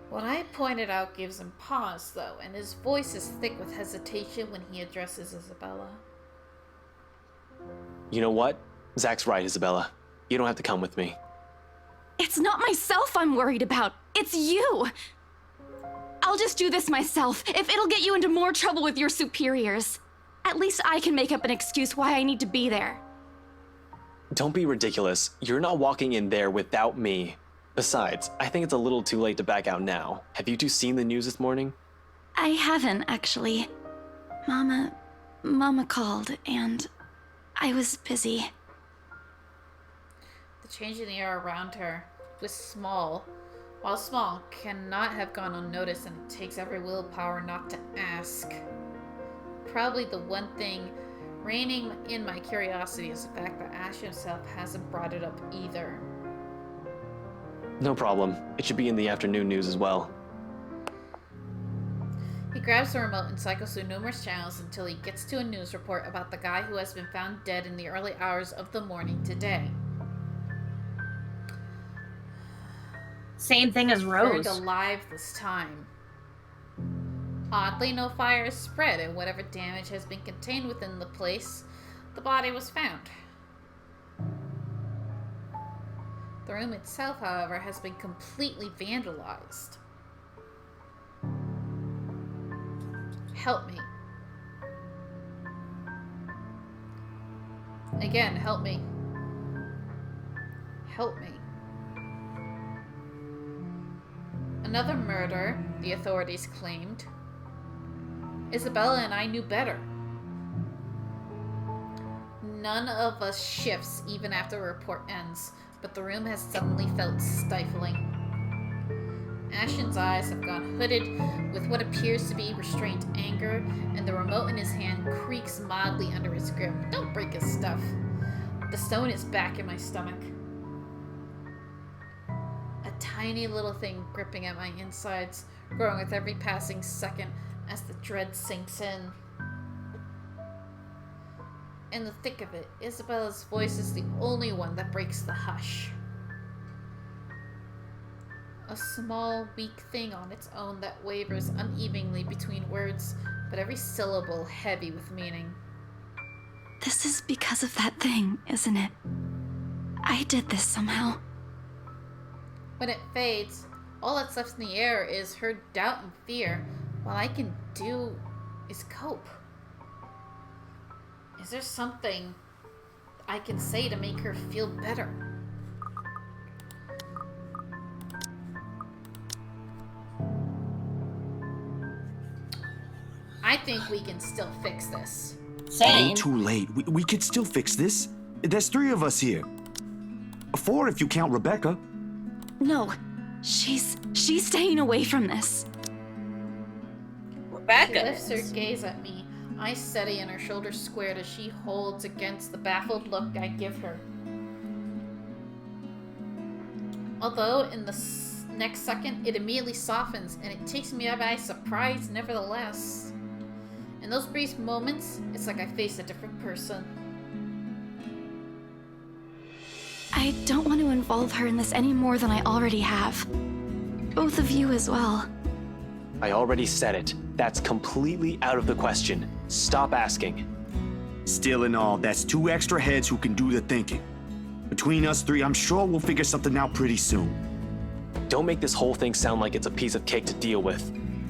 What I pointed out gives him pause, though, and his voice is thick with hesitation when he addresses Isabella. You know what? Zach's right, Isabella. You don't have to come with me. It's not myself I'm worried about. It's you. I'll just do this myself, if it'll get you into more trouble with your superiors. At least I can make up an excuse why I need to be there. Don't be ridiculous. You're not walking in there without me. Besides, I think it's a little too late to back out now. Have you two seen the news this morning? I haven't, actually. Mama called, and I was busy. The change in the air around her was small. While small, cannot have gone unnoticed, and it takes every willpower not to ask. Probably the one thing reigning in my curiosity is the fact that Ash himself hasn't brought it up either. No problem. It should be in the afternoon news as well. He grabs the remote and cycles through numerous channels until he gets to a news report about the guy who has been found dead in the early hours of the morning today. Same thing as Rose. Burned alive this time. Oddly, no fire is spread, and whatever damage has been contained within the place, the body was found. The room itself, however, has been completely vandalized. Help me. Again, help me. Help me. Another murder, the authorities claimed. Isabella and I knew better. None of us shifts even after the report ends, but the room has suddenly felt stifling. Ashen's eyes have gone hooded with what appears to be restrained anger, and the remote in his hand creaks mildly under his grip. Don't break his stuff. The stone is back in my stomach. A tiny little thing gripping at my insides, growing with every passing second as the dread sinks in. In the thick of it, Isabella's voice is the only one that breaks the hush. A small, weak thing on its own that wavers unevenly between words, but every syllable heavy with meaning. This is because of that thing, isn't it? I did this somehow. When it fades, all that's left in the air is her doubt and fear. All I can do is cope. Is there something I can say to make her feel better? I think we can still fix this. It Same. ain't too late. We could still fix this. There's 3 of us here. 4 if you count Rebecca. No, she's staying away from this. She Rebecca lifts her is. gaze at me, eyes steady and her shoulders squared as she holds against the baffled look I give her. Although in the next second it immediately softens and it takes me by surprise nevertheless. In those brief moments, it's like I face a different person. I don't want to involve her in this any more than I already have. Both of you as well. I already said it. That's completely out of the question. Stop asking. Still in all, that's 2 extra heads who can do the thinking. Between us 3, I'm sure we'll figure something out pretty soon. Don't make this whole thing sound like it's a piece of cake to deal with.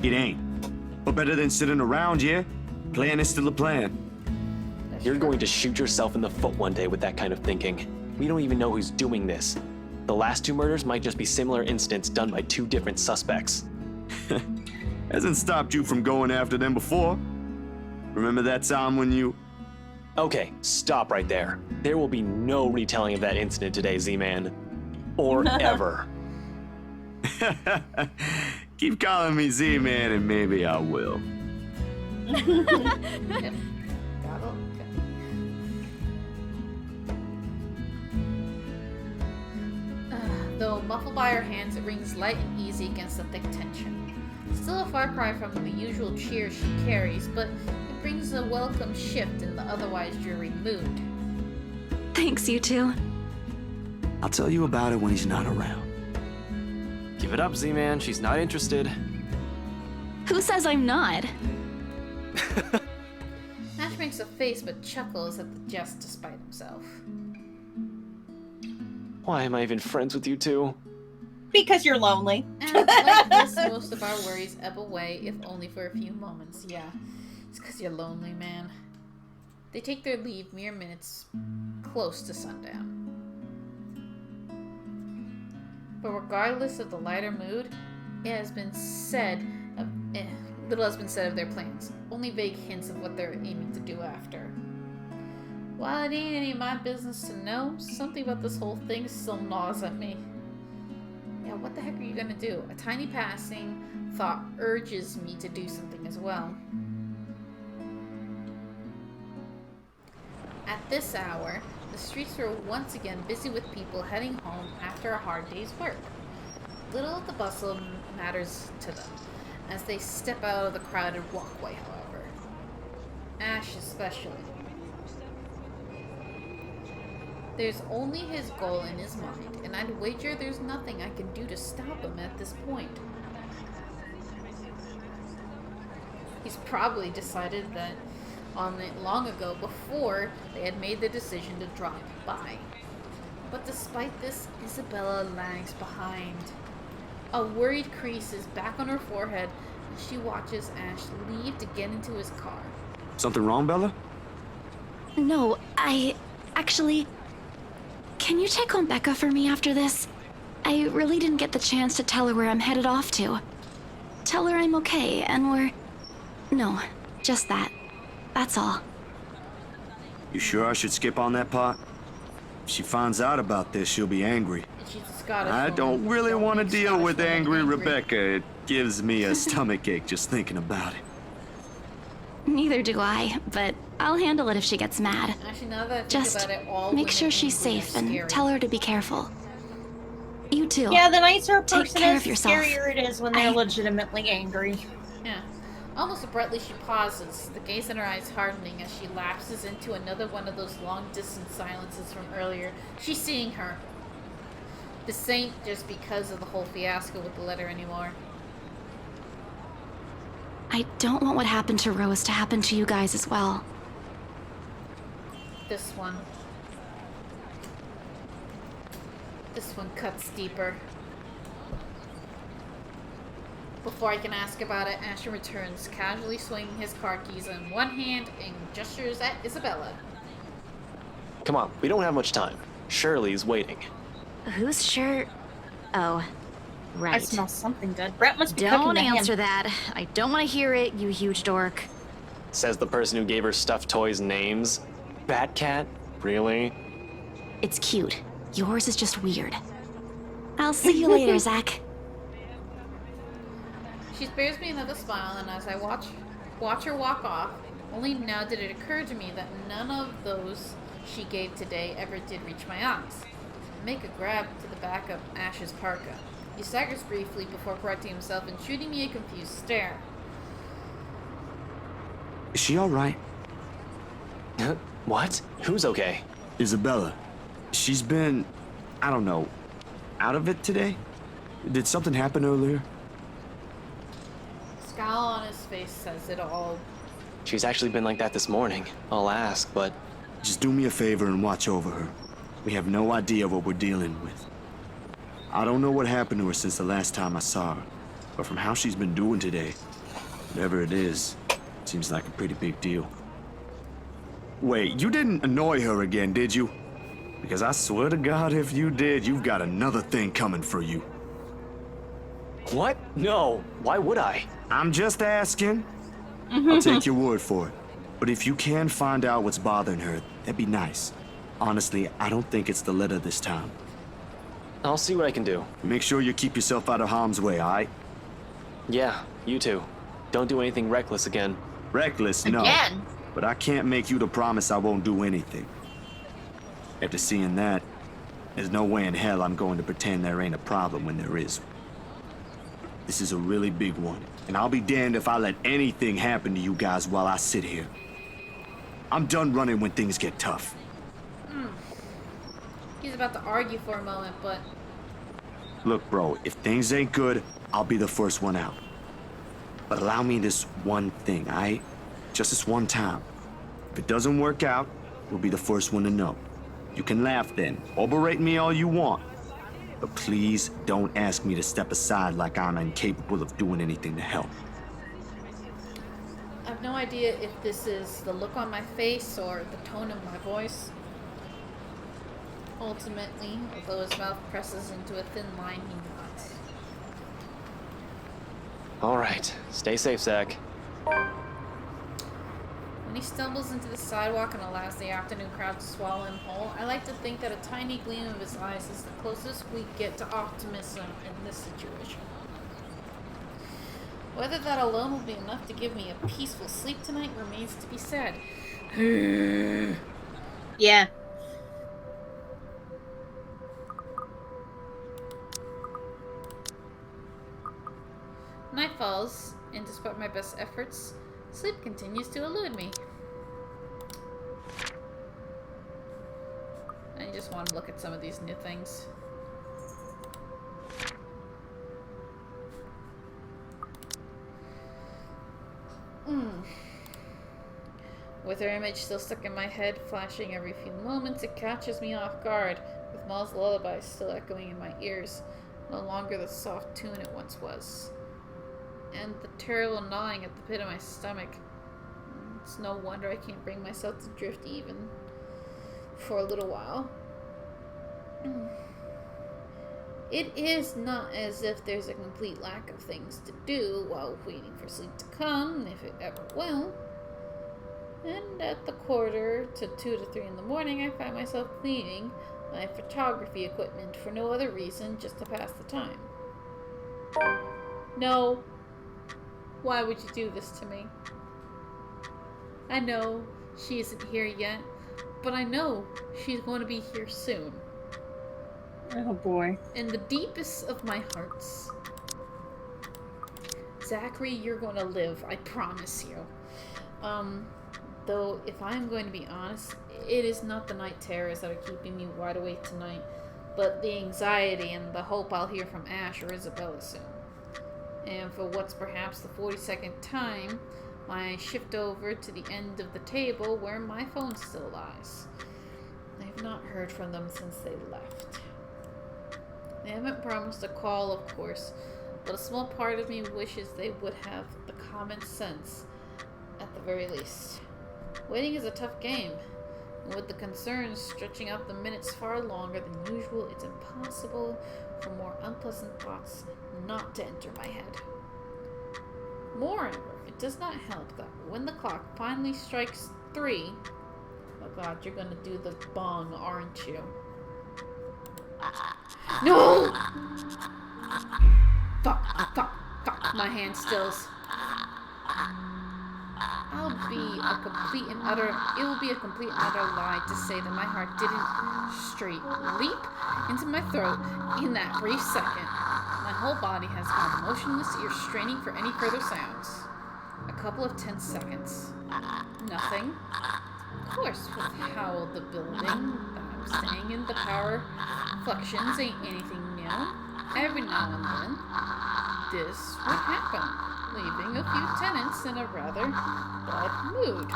It ain't. But better than sitting around, yeah? Plan is still a plan. That's You're true. going to shoot yourself in the foot one day with that kind of thinking. We don't even know who's doing this. The last 2 murders might just be similar incidents done by 2 different suspects. Hasn't stopped you from going after them before. Remember that time when you... Okay, stop right there. There will be no retelling of that incident today, Z-Man. Or ever. Keep calling me Z-Man and maybe I will. Yep. Got it. Though muffled by her hands, it rings light and easy against the thick tension. Still a far cry from the usual cheer she carries, but it brings a welcome shift in the otherwise dreary mood. Thanks, you two. I'll tell you about it when he's not around. Give it up, Z-Man. She's not interested. Who says I'm not? Ash makes a face but chuckles at the jest despite himself. Why am I even friends with you two? Because you're lonely. And like this, most of our worries ebb away, if only for a few moments. Yeah, it's because you're lonely, man. They take their leave mere minutes close to sundown. But regardless of the lighter mood, it has been said of, little has been said of their plans. Only vague hints of what they're aiming to do after. While it ain't any of my business to know, something about this whole thing still gnaws at me. Yeah, what the heck are you gonna do? A tiny passing thought urges me to do something as well. At this hour, the streets were once again busy with people heading home after a hard day's work. Little of the bustle matters to them, as they step out of the crowded walkway, however. Ash especially. There's only his goal in his mind, and I'd wager there's nothing I can do to stop him at this point. He's probably decided that on it long ago before they had made the decision to drop by. But despite this, Isabella lags behind. A worried crease is back on her forehead as she watches Ash leave to get into his car. Something wrong, Bella? No, actually... Can you check on Becca for me after this? I really didn't get the chance to tell her where I'm headed off to. Tell her I'm okay and we're... No, just that. That's all. You sure I should skip on that part? If she finds out about this, she'll be angry. And she's a Scottish I woman. don't really want to make deal Scottish with women angry Rebecca. It gives me a stomachache just thinking about it. Neither do I, but I'll handle it if she gets mad. Actually, now that I think Just about it, all make women sure she's angry are safe and scary. tell her to be careful. You too. Yeah, the nicer a Take person care is, of the yourself. scarier it is when they're legitimately angry. Yeah. Almost abruptly, she pauses, the gaze in her eyes hardening as she lapses into another one of those long-distance silences from earlier. She's seeing her. This ain't just because of the whole fiasco with the letter anymore. I don't want what happened to Rose to happen to you guys as well. This one cuts deeper. Before I can ask about it, Asher returns, casually swinging his car keys in one hand and gestures at Isabella. Come on, we don't have much time. Shirley's waiting. Who's sure? Oh, right. I smell something good. Brett must be cooking Don't the ham. answer that. I don't want to hear it, you huge dork. Says the person who gave her stuffed toys names. Batcat? Really? It's cute. Yours is just weird. I'll see you later, Zach. She spares me another smile, and as I watch her walk off, only now did it occur to me that none of those she gave today ever did reach my eyes. I make a grab to the back of Ash's parka. He staggers briefly before correcting himself and shooting me a confused stare. Is she alright? What? Who's okay? Isabella. She's been, I don't know, out of it today? Did something happen earlier? The scowl on his face says it all. She's actually been like that this morning. I'll ask, but... Just do me a favor and watch over her. We have no idea what we're dealing with. I don't know what happened to her since the last time I saw her, but from how she's been doing today, whatever it is, seems like a pretty big deal. Wait, you didn't annoy her again, did you? Because I swear to God, if you did, you've got another thing coming for you. What? No. Why would I? I'm just asking. I'll take your word for it. But if you can find out what's bothering her, that'd be nice. Honestly, I don't think it's the letter this time. I'll see what I can do. Make sure you keep yourself out of harm's way, all right? Yeah, you too. Don't do anything reckless again. Reckless, no. Again. But I can't make you the promise I won't do anything. After seeing that, there's no way in hell I'm going to pretend there ain't a problem when there is. This is a really big one, and I'll be damned if I let anything happen to you guys while I sit here. I'm done running when things get tough. He's about to argue for a moment, but... Look, bro, if things ain't good, I'll be the first one out. But allow me this one thing, aight? Just this one time. If it doesn't work out, you'll be the first one to know. You can laugh then, or berate me all you want. But please don't ask me to step aside like I'm incapable of doing anything to help. I have no idea if this is the look on my face or the tone of my voice. Ultimately, although his mouth presses into a thin line, he nods. All right. Stay safe, Zach. When he stumbles into the sidewalk and allows the afternoon crowd to swallow him whole, I like to think that a tiny gleam of his eyes is the closest we get to optimism in this situation. Whether that alone will be enough to give me a peaceful sleep tonight remains to be said. Yeah. Night falls, and despite my best efforts, sleep continues to elude me. I just want to look at some of these new things. With her image still stuck in my head, flashing every few moments, it catches me off guard, with Maul's lullaby still echoing in my ears, no longer the soft tune it once was. And the terrible gnawing at the pit of my stomach. It's no wonder I can't bring myself to drift even for a little while. It is not as if there's a complete lack of things to do while waiting for sleep to come, if it ever will. And at the 1:45 to 3 in the morning, I find myself cleaning my photography equipment for no other reason, just to pass the time. No. Why would you do this to me? I know she isn't here yet, but I know she's going to be here soon. Oh boy. In the deepest of my hearts. Zachary, you're going to live, I promise you. Though, if I'm going to be honest, it is not the night terrors that are keeping me wide awake tonight, but the anxiety and the hope I'll hear from Ash or Isabella soon. And for what's perhaps the 42nd time, I shift over to the end of the table where my phone still lies. I have not heard from them since they left. They haven't promised a call, of course, but a small part of me wishes they would have the common sense, at the very least. Waiting is a tough game, and with the concerns stretching out the minutes far longer than usual, it's impossible for more unpleasant thoughts not to enter my head. Moreover, it does not help that when the clock finally strikes 3, oh god, you're gonna do the bong, aren't you? No! Fuck, my hand stills. It will be a complete and utter lie to say that my heart didn't straight leap into my throat in that brief second. My whole body has gone motionless, ears straining for any further sounds. A couple of tense seconds. Nothing. Of course, with how old the building that I'm staying in, the power fluctuations ain't anything new. Every now and then, this would happen, leaving a few tenants in a rather bad mood.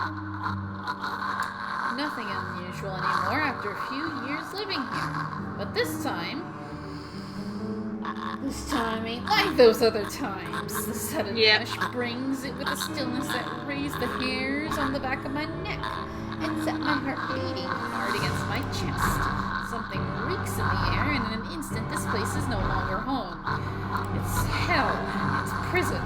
Nothing unusual anymore after a few years living here. But this time, This time ain't like those other times. The sudden Yep. rush brings it with a stillness that raised the hairs on the back of my neck and set my heart beating hard against my chest. Something reeks in the air, and in an instant this place is no longer home. It's hell. It's prison.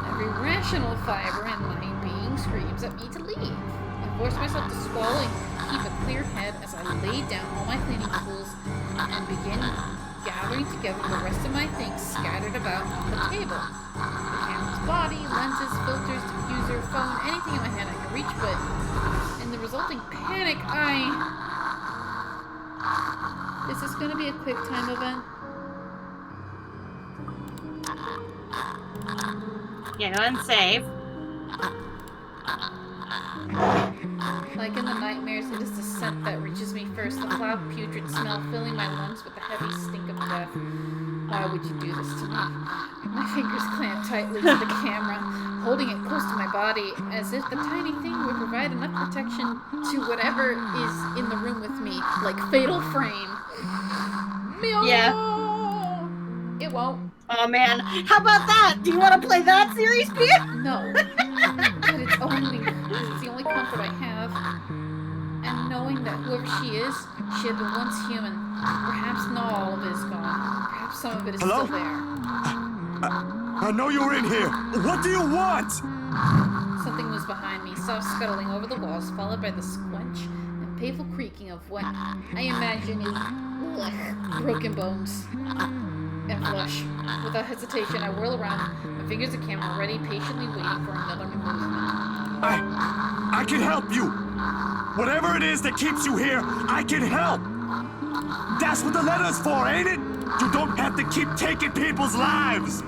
Every rational fiber in my being screams at me to leave. I force myself to swallow and keep a clear head as I lay down all my cleaning tools and begin gathering together the rest of my things scattered about on the table. The camera's body, lenses, filters, diffuser, phone, anything in my hand I can reach, but in the resulting panic, Is this gonna be a quick time event? You know, and save. Like in the nightmares, it is the scent that reaches me first, the foul putrid smell filling my lungs with the heavy stink of death. Why would you do this to me? My fingers clamp tightly to the camera, holding it close to my body, as if the tiny thing would provide enough protection to whatever is in the room with me, like Fatal Frame. Yeah. It won't. Oh man, how about that? Do you want to play that series, Pia? No. But it's the only comfort I have. And knowing that whoever she is, she had been once human. Perhaps not all of it is gone. Perhaps some of it is Hello? still there. I know you're in here. What do you want? Something was behind me, soft scuttling over the walls, followed by the squench and painful creaking of what I imagine is broken bones and flesh. Without hesitation, I whirl around, my fingers at camera, ready, patiently waiting for another movement. I can help you. Whatever it is that keeps you here, I can help. That's what the letter's for, ain't it? You don't have to keep taking people's lives.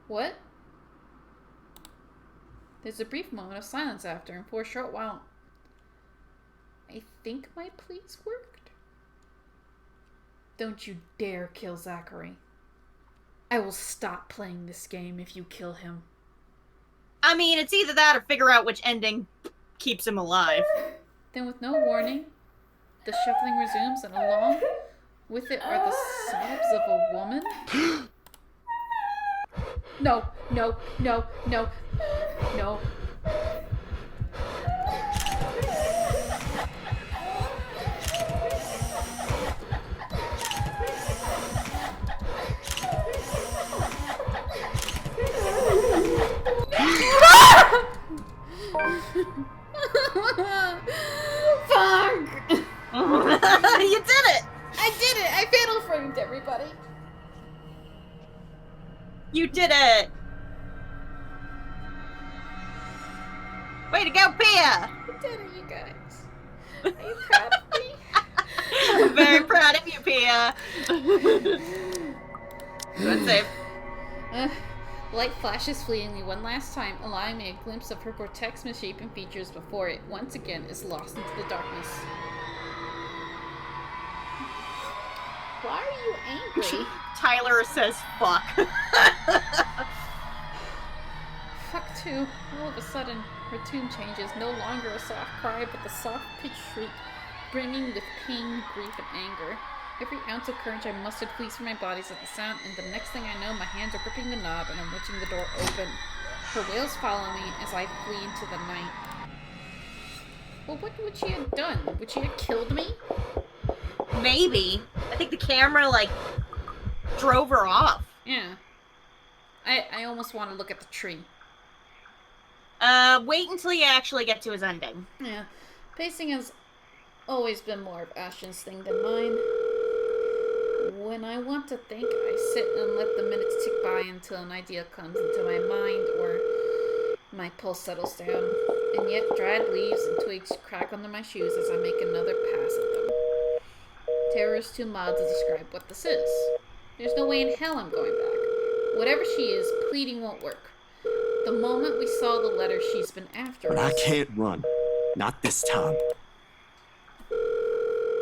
What? There's a brief moment of silence after, and for a short while, I think my pleas worked. Don't you dare kill Zachary. I will stop playing this game if you kill him. I mean, it's either that or figure out which ending keeps him alive. Then with no warning, the shuffling resumes, and along with it are the sobs of a woman. No, no, no, no, no. Fuck! You did it! I did it! I fatal framed everybody. You did it! Way to go, Pia! I did it, you guys. Are you proud of me? I'm very proud of you, Pia. Good save. Light flashes fleetingly one last time, allowing me a glimpse of her grotesque misshapen features before it once again is lost into the darkness. Why are you angry? Tyler says fuck. Fuck too. All of a sudden, her tune changes, no longer a soft cry, but the soft pitched shriek, brimming with pain, grief, and anger. Every ounce of courage I mustered flees from my body at the sound, and the next thing I know, my hands are gripping the knob and I'm wrenching the door open. Her wails follow me as I flee into the night. Well, what would she have done? Would she have killed me? Maybe. I think the camera, drove her off. Yeah. I almost want to look at the tree. Wait until you actually get to his ending. Yeah. Pacing has always been more of Ashton's thing than mine. When I want to think, I sit and let the minutes tick by until an idea comes into my mind or my pulse settles down. And yet dried leaves and twigs crack under my shoes as I make another pass at them. Terror is too mild to describe what this is. There's no way in hell I'm going back. Whatever she is, pleading won't work. The moment we saw the letter, she's been after But us. I can't run. Not this time.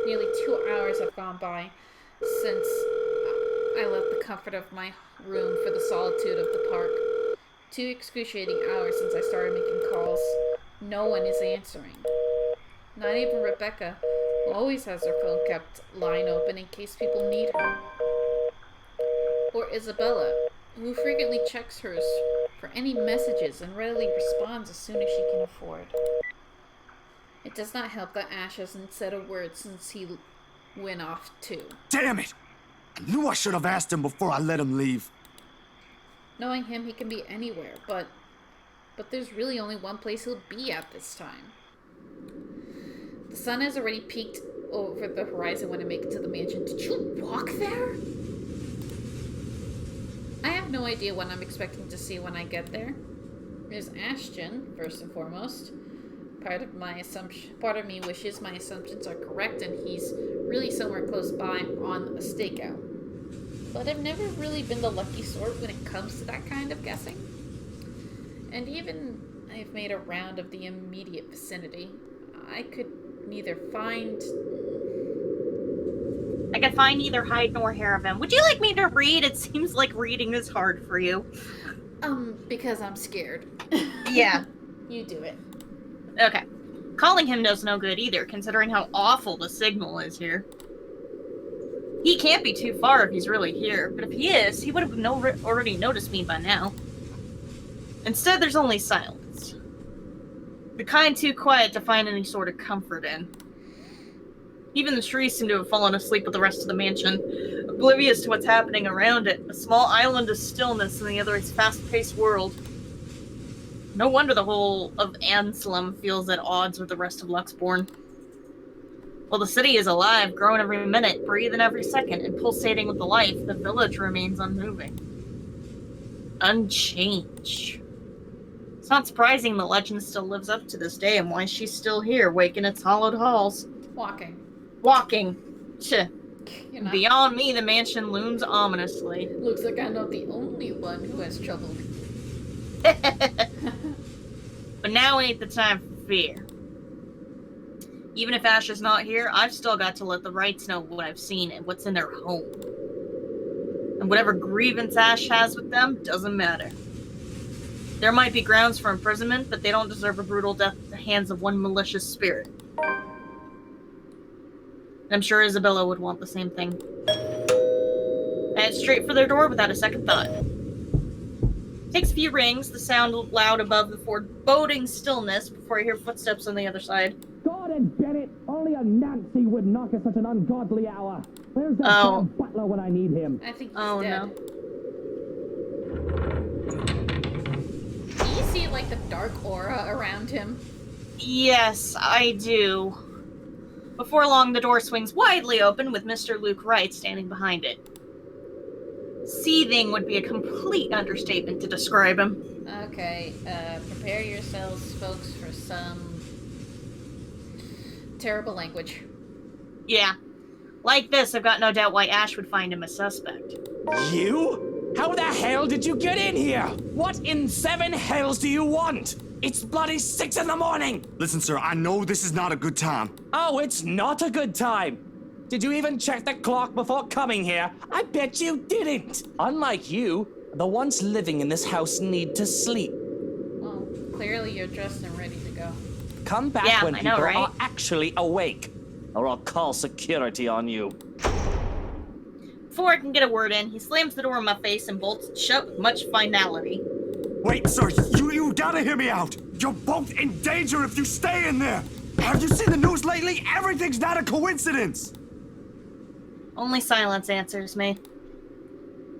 Nearly 2 hours have gone by since I left the comfort of my room for the solitude of the park. 2 excruciating hours since I started making calls. No one is answering. Not even Rebecca, always has her phone kept line open in case people need her. Or Isabella, who frequently checks hers for any messages and readily responds as soon as she can afford. It does not help that Ash hasn't said a word since he went off too. Damn it! I knew I should have asked him before I let him leave. Knowing him, he can be anywhere, but there's really only one place he'll be at this time. The sun has already peaked over the horizon when I make it to the mansion. Did you walk there? I have no idea what I'm expecting to see when I get there. There's Ashton, first and foremost. Part of me wishes my assumptions are correct and he's really somewhere close by on a stakeout. But I've never really been the lucky sort when it comes to that kind of guessing. And even I've made a round of the immediate vicinity. I could find neither hide nor hair of him. Would you like me to read? It seems like reading is hard for you. Because I'm scared. Yeah. You do it. Okay. Calling him does no good either, considering how awful the signal is here. He can't be too far if he's really here, but if he is, he would have already noticed me by now. Instead, there's only silence. The kind too quiet to find any sort of comfort in. Even the trees seem to have fallen asleep with the rest of the mansion, oblivious to what's happening around it. A small island of stillness in the other's fast-paced world. No wonder the whole of Anselm feels at odds with the rest of Luxborn. While the city is alive, growing every minute, breathing every second, and pulsating with the life, the village remains unmoving. Unchanged. It's not surprising the legend still lives up to this day and why she's still here, waking its hollowed halls. Walking. Beyond me, the mansion looms ominously. Looks like I'm not the only one who has trouble. But now ain't the time for fear. Even if Ash is not here, I've still got to let the Wrights know what I've seen and what's in their home. And whatever grievance Ash has with them doesn't matter. There might be grounds for imprisonment, but they don't deserve a brutal death at the hands of one malicious spirit. I'm sure Isabella would want the same thing. I head straight for their door without a second thought. Takes a few rings, the sound loud above the foreboding stillness before I hear footsteps on the other side. God and Janet, only a Nancy would knock at such an ungodly hour. Where's that damn butler when I need him? I think he's dead. No. Do you see, like, the dark aura around him? Yes, I do. Before long, the door swings widely open with Mr. Luke Wright standing behind it. Seething would be a complete understatement to describe him. Okay, prepare yourselves, folks, for some terrible language. Yeah. Like this, I've got no doubt why Ash would find him a suspect. You? How the hell did you get in here? What in seven hells do you want? It's bloody 6 in the morning! Listen, sir, I know this is not a good time. Oh, it's not a good time. Did you even check the clock before coming here? I bet you didn't. Unlike you, the ones living in this house need to sleep. Well, clearly you're dressed and ready to go. Come back when people right? are actually awake, or I'll call security on you. Before I can get a word in, he slams the door in my face and bolts it shut with much finality. Wait, sir, you gotta hear me out. You're both in danger if you stay in there. Have you seen the news lately? Everything's not a coincidence. Only silence answers me.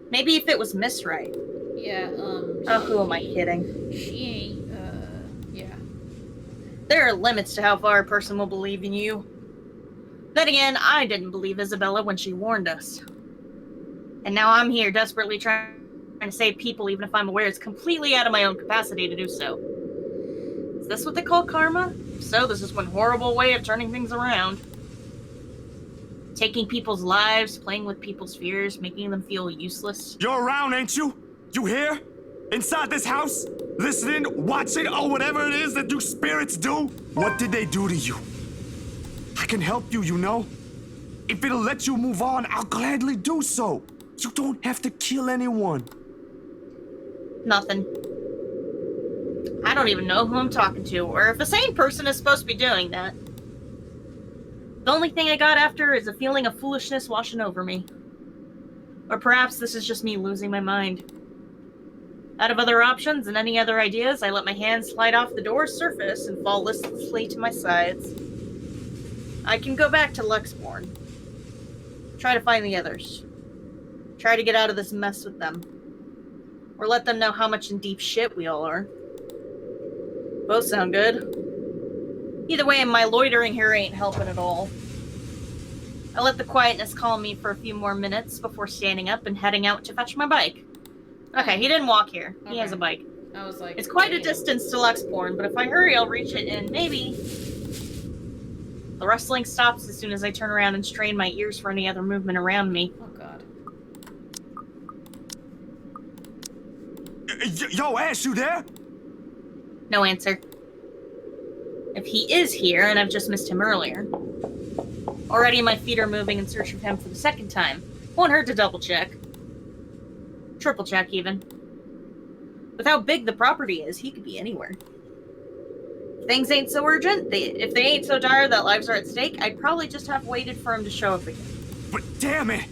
Maybe if it was Miss Wright. Yeah, Oh, who am I kidding? She ain't, yeah. There are limits to how far a person will believe in you. Then again, I didn't believe Isabella when she warned us. And now I'm here desperately trying to save people even if I'm aware it's completely out of my own capacity to do so. Is this what they call karma? If so, this is one horrible way of turning things around. Taking people's lives, playing with people's fears, making them feel useless. You're around, ain't you? You here? Inside this house? Listening, watching, or whatever it is that you spirits do? What did they do to you? I can help you, you know? If it'll let you move on, I'll gladly do so. You don't have to kill anyone. Nothing. I don't even know who I'm talking to, or if a sane person is supposed to be doing that. The only thing I got after is a feeling of foolishness washing over me. Or perhaps this is just me losing my mind. Out of other options and any other ideas, I let my hand slide off the door's surface and fall listlessly to my sides. I can go back to Luxborn. Try to find the others. Try to get out of this mess with them. Or let them know how much in deep shit we all are. Both sound good. Either way, my loitering here ain't helping at all. I let the quietness calm me for a few more minutes before standing up and heading out to fetch my bike. Okay, he didn't walk here. He has a bike. I was like, It's quite a wait. distance to Luxborn, but if I hurry, I'll reach it in maybe... The rustling stops as soon as I turn around and strain my ears for any other movement around me. Oh god. Yo, Ash, you there? No answer. If he is here, and I've just missed him earlier. Already my feet are moving in search of him for the second time. Won't hurt to double check. Triple check, even. With how big the property is, he could be anywhere. If things ain't so urgent, if they ain't so dire that lives are at stake, I'd probably just have waited for him to show up again. But damn it!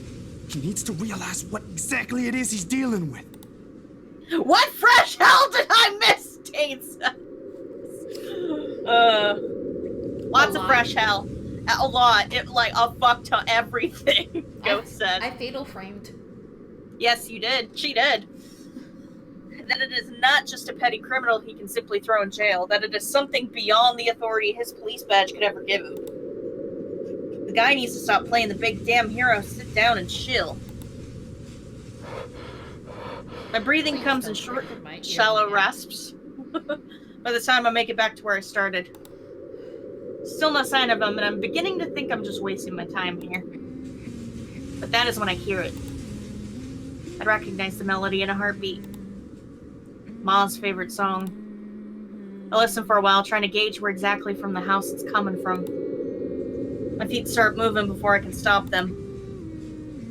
He needs to realize what exactly it is he's dealing with. What fresh hell did I miss, Tate says. Lots of fresh hell. A lot. A fuck to everything, Ghost said. I fatal framed. Yes, you did. She did. That it is not just a petty criminal he can simply throw in jail. That it is something beyond the authority his police badge could ever give him. The guy needs to stop playing the big damn hero, sit down and chill. My breathing comes in short, shallow rasps. By the time I make it back to where I started. Still no sign of him, and I'm beginning to think I'm just wasting my time here. But that is when I hear it. I recognize the melody in a heartbeat. Ma's favorite song. I listen for a while, trying to gauge where exactly from the house it's coming from. My feet start moving before I can stop them.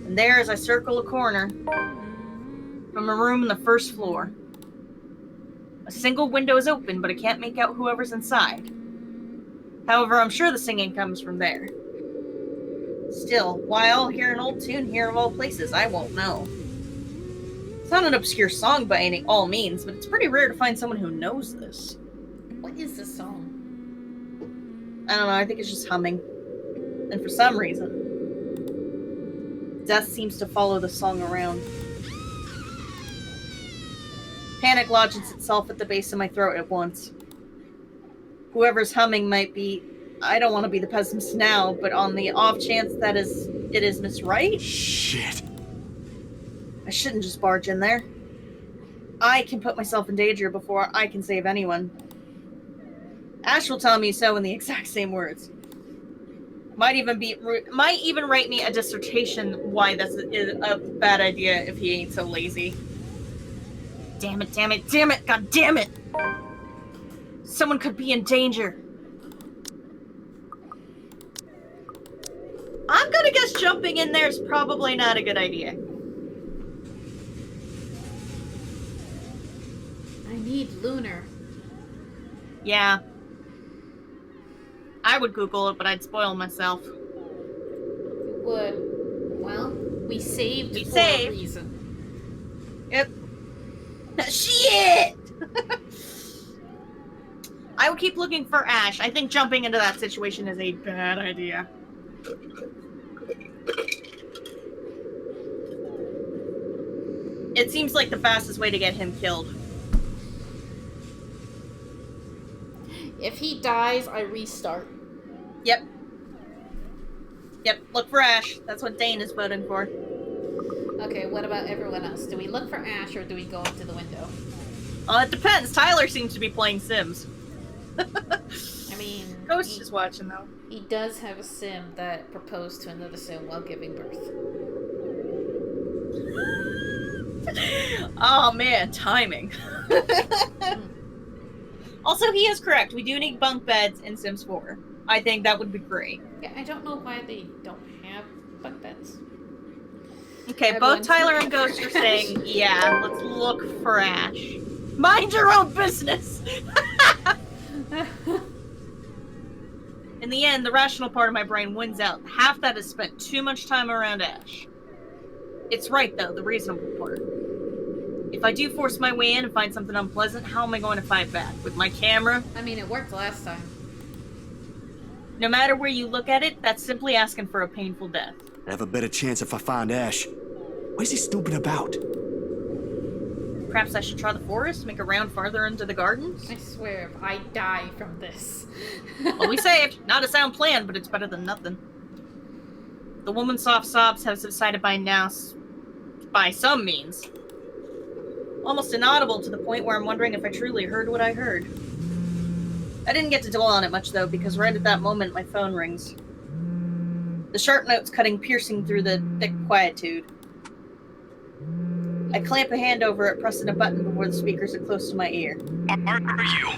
And there, as I circle a corner, from a room on the first floor. A single window is open, but I can't make out whoever's inside. However, I'm sure the singing comes from there. Still, why I'll hear an old tune here of all places, I won't know. It's not an obscure song by any all means, but it's pretty rare to find someone who knows this. What is this song? I don't know, I think it's just humming. And for some reason, death seems to follow the song around. Panic lodges itself at the base of my throat at once. Whoever's humming might be... I don't want to be the pessimist now, but on the off chance that it is Miss Wright? Shit. I shouldn't just barge in there. I can put myself in danger before I can save anyone. Ash will tell me so in the exact same words. Might even write me a dissertation why this is a bad idea if he ain't so lazy. Damn it, damn it, damn it, god damn it! Someone could be in danger. I'm gonna guess jumping in there is probably not a good idea. I need Lunar. Yeah. I would Google it, but I'd spoil myself. You would. Well, we saved We for saved. a reason. Yep. Shit! I would keep looking for Ash. I think jumping into that situation is a bad idea. It seems like the fastest way to get him killed. If he dies, I restart. Yep. Yep, look for Ash. That's what Dane is voting for. Okay, what about everyone else? Do we look for Ash or do we go into the window? It depends. Tyler seems to be playing Sims. I mean... Ghost is watching, though. He does have a sim that proposed to another sim while giving birth. Oh, man. Timing. Also, he is correct. We do need bunk beds in Sims 4. I think that would be great. Yeah, I don't know why they don't have bunk beds. Okay, Everyone both Tyler and look for Ghost are Ash. saying, yeah, let's look for Ash. Mind your own business! In the end, the rational part of my brain wins out. Half that is spent too much time around Ash. It's right, though, the reasonable part. If I do force my way in and find something unpleasant, how am I going to fight back? With my camera? I mean, it worked last time. No matter where you look at it, that's simply asking for a painful death. I have a better chance if I find Ash. What is he stupid about? Perhaps I should try the forest, make a round farther into the gardens? I swear, if I die from this. Well, we saved. Not a sound plan, but it's better than nothing. The woman's soft sobs have subsided by now, by some means. Almost inaudible to the point where I'm wondering if I truly heard what I heard. I didn't get to dwell on it much, though, because right at that moment, my phone rings. The sharp notes cutting piercing through the thick quietude. I clamp a hand over it, pressing a button before the speakers are close to my ear. Are you?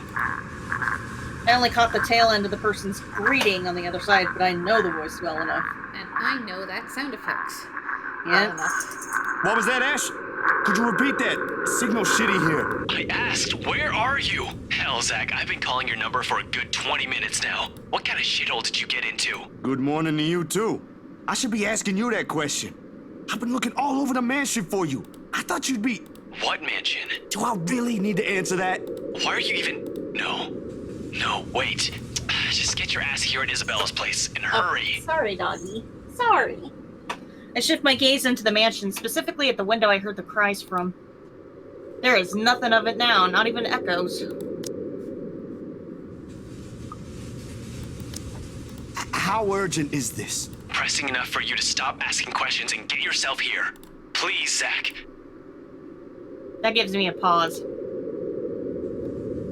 I only caught the tail end of the person's greeting on the other side, but I know the voice well enough. And I know that sound effects. Yeah. Well enough. What was that, Ash? Could you repeat that? Signal shitty here. I asked, where are you? Hell, Zach, I've been calling your number for a good 20 minutes now. What kind of shithole did you get into? Good morning to you, too. I should be asking you that question. I've been looking all over the mansion for you. I thought you'd be... What mansion? Do I really need to answer that? Why are you even... No, wait. Just get your ass here at Isabella's place, and hurry. Sorry, doggy. Sorry. I shift my gaze into the mansion, specifically at the window I heard the cries from. There is nothing of it now, not even echoes. How urgent is this? Pressing enough for you to stop asking questions and get yourself here. Please, Zach. That gives me a pause.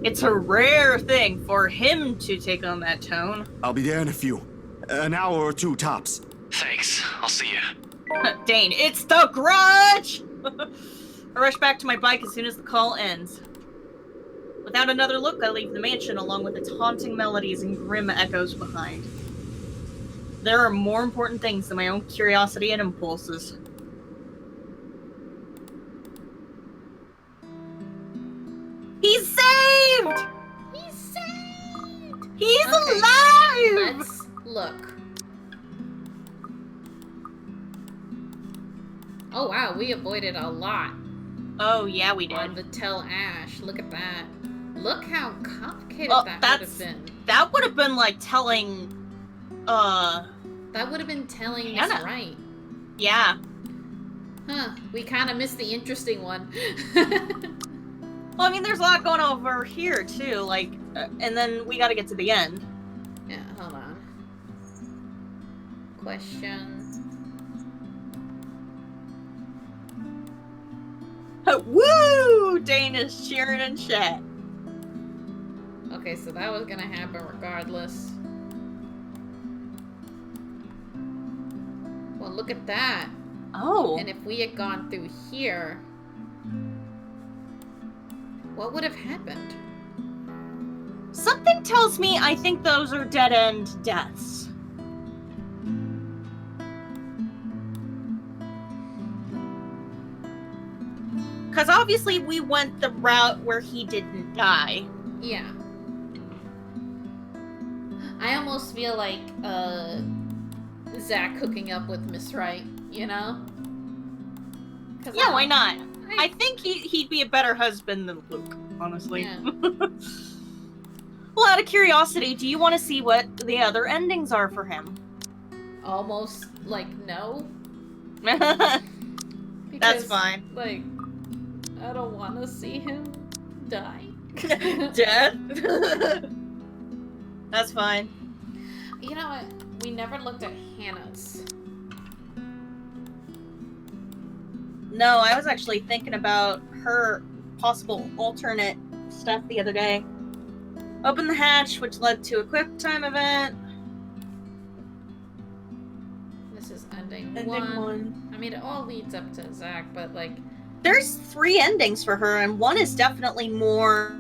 It's a rare thing for him to take on that tone. I'll be there in a few. An hour or two, tops. Thanks. I'll see you. Dane, it's the Grudge! I rush back to my bike as soon as the call ends. Without another look, I leave the mansion along with its haunting melodies and grim echoes behind. There are more important things than my own curiosity and impulses. He's saved! He's saved! He's Okay, alive! Let's look. Oh wow, we avoided a lot Oh, yeah, we on did. the Tell Ash. Look at that. Look how complicated Well, that would that's- have been. That would have been like telling, That would have been telling Miss Hannah. Right. yeah. Huh, we kind of missed the interesting one. Well, I mean, there's a lot going on over here, too, like, and then we gotta get to the end. Yeah, hold on. Question. Woo! Dane is cheering in chat. Okay, so that was gonna happen regardless. Well, look at that. Oh. And if we had gone through here, what would have happened? Something tells me I think those are dead-end deaths. Because obviously we went the route where he didn't die. Yeah. I almost feel like, Zach hooking up with Miss Wright, you know? 'Cause Yeah, why not? I think he'd be a better husband than Luke, honestly. Yeah. Well, out of curiosity, do you want to see what the other endings are for him? Almost, like, no. That's Because, fine. Like, I don't want to see him die. Death? That's fine. You know what? We never looked at Hannah's. No, I was actually thinking about her possible alternate stuff the other day. Open the hatch, which led to a quick time event. This is ending Ending one. one. I mean, it all leads up to Zach, but like, There's 3 endings for her, and one is definitely more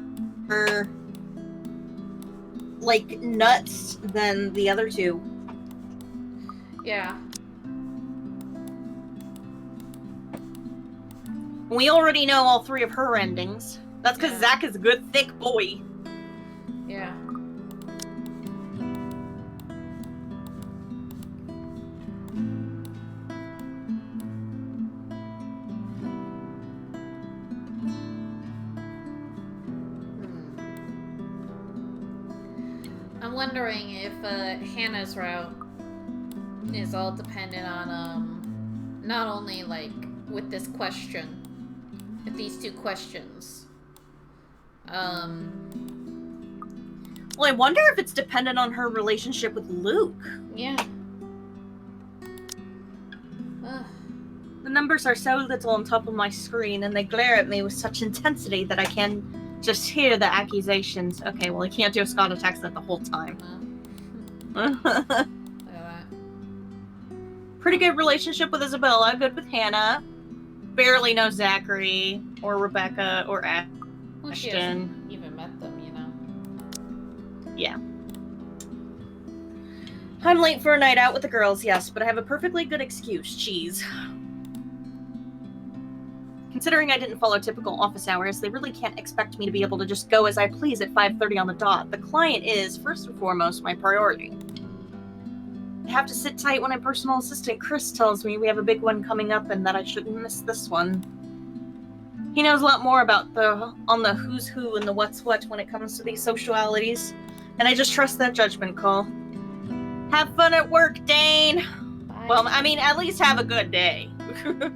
like nuts than the other 2. yeah. We already know all 3 of her endings. That's because Yeah. Zach is a good thick boy. Yeah. I'm wondering if Hannah's route is all dependent on not only like with this question, with these two questions. Well, I wonder if it's dependent on her relationship with Luke. Yeah. Ugh. The numbers are so little on top of my screen, and they glare at me with such intensity that I can just hear the accusations. Okay, well, I can't do a Scott attacks that the whole time. Look at that. Pretty good relationship with Isabella, good with Hannah. Barely know Zachary, or Rebecca, or Well, she Ashton. hasn't even met them, you know. Yeah. I'm late for a night out with the girls, yes, but I have a perfectly good excuse. Cheese. Considering I didn't follow typical office hours, they really can't expect me to be able to just go as I please at 5:30 on the dot. The client is, first and foremost, my priority. I have to sit tight when my personal assistant Chris tells me we have a big one coming up and that I shouldn't miss this one. He knows a lot more about the who's who and the what's what when it comes to these socialities, and I just trust that judgment call. Have fun at work, Dane! Bye. Well, I mean, at least have a good day. Bye.